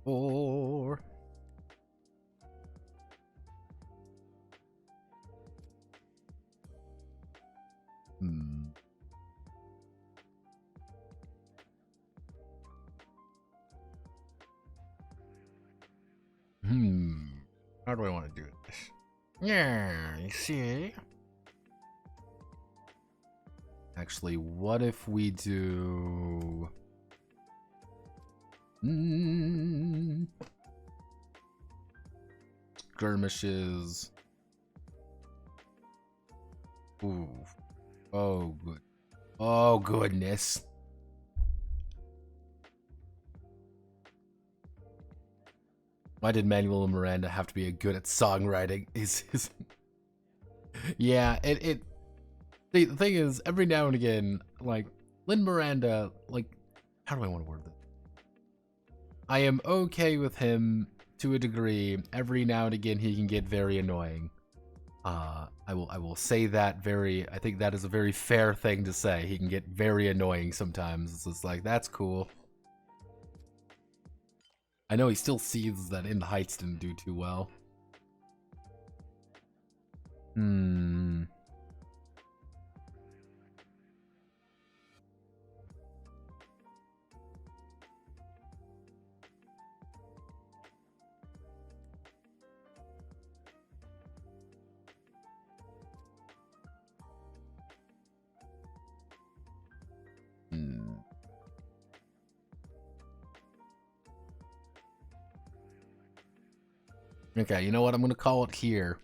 4. How do I want to do this? Yeah, you see? Actually, what if we do... skirmishes. Ooh. Oh, good. Oh, goodness. Why did Manuel Miranda have to be good at songwriting? Yeah, the thing is, every now and again, like, Lin Miranda, like, how do I want to word this? I am okay with him to a degree. Every now and again, he can get very annoying. I will say that I think that is a very fair thing to say. He can get very annoying sometimes. It's just like, that's cool. I know he still sees that In the Heights didn't do too well. Okay, you know what? I'm going to call it here.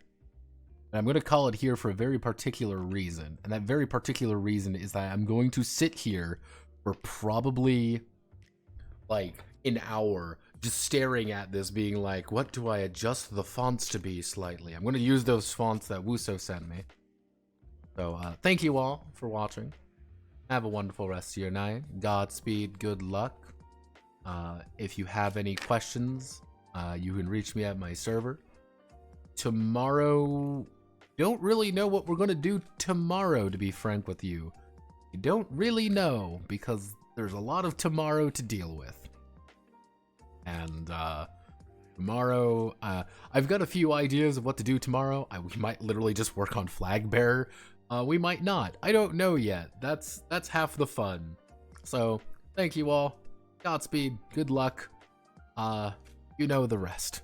And I'm going to call it here for a very particular reason. And that very particular reason is that I'm going to sit here for probably like an hour just staring at this being like, what do I adjust the fonts to be slightly? I'm going to use those fonts that Wuso sent me. So thank you all for watching. Have a wonderful rest of your night. Godspeed, good luck. If you have any questions, you can reach me at my server. Tomorrow, don't really know what we're going to do tomorrow, to be frank with you. I don't really know, because there's a lot of tomorrow to deal with. And tomorrow, I've got a few ideas of what to do tomorrow. We might literally just work on Flag Bearer. We might not. I don't know yet. That's half the fun. So, thank you all. Godspeed. Good luck. You know the rest.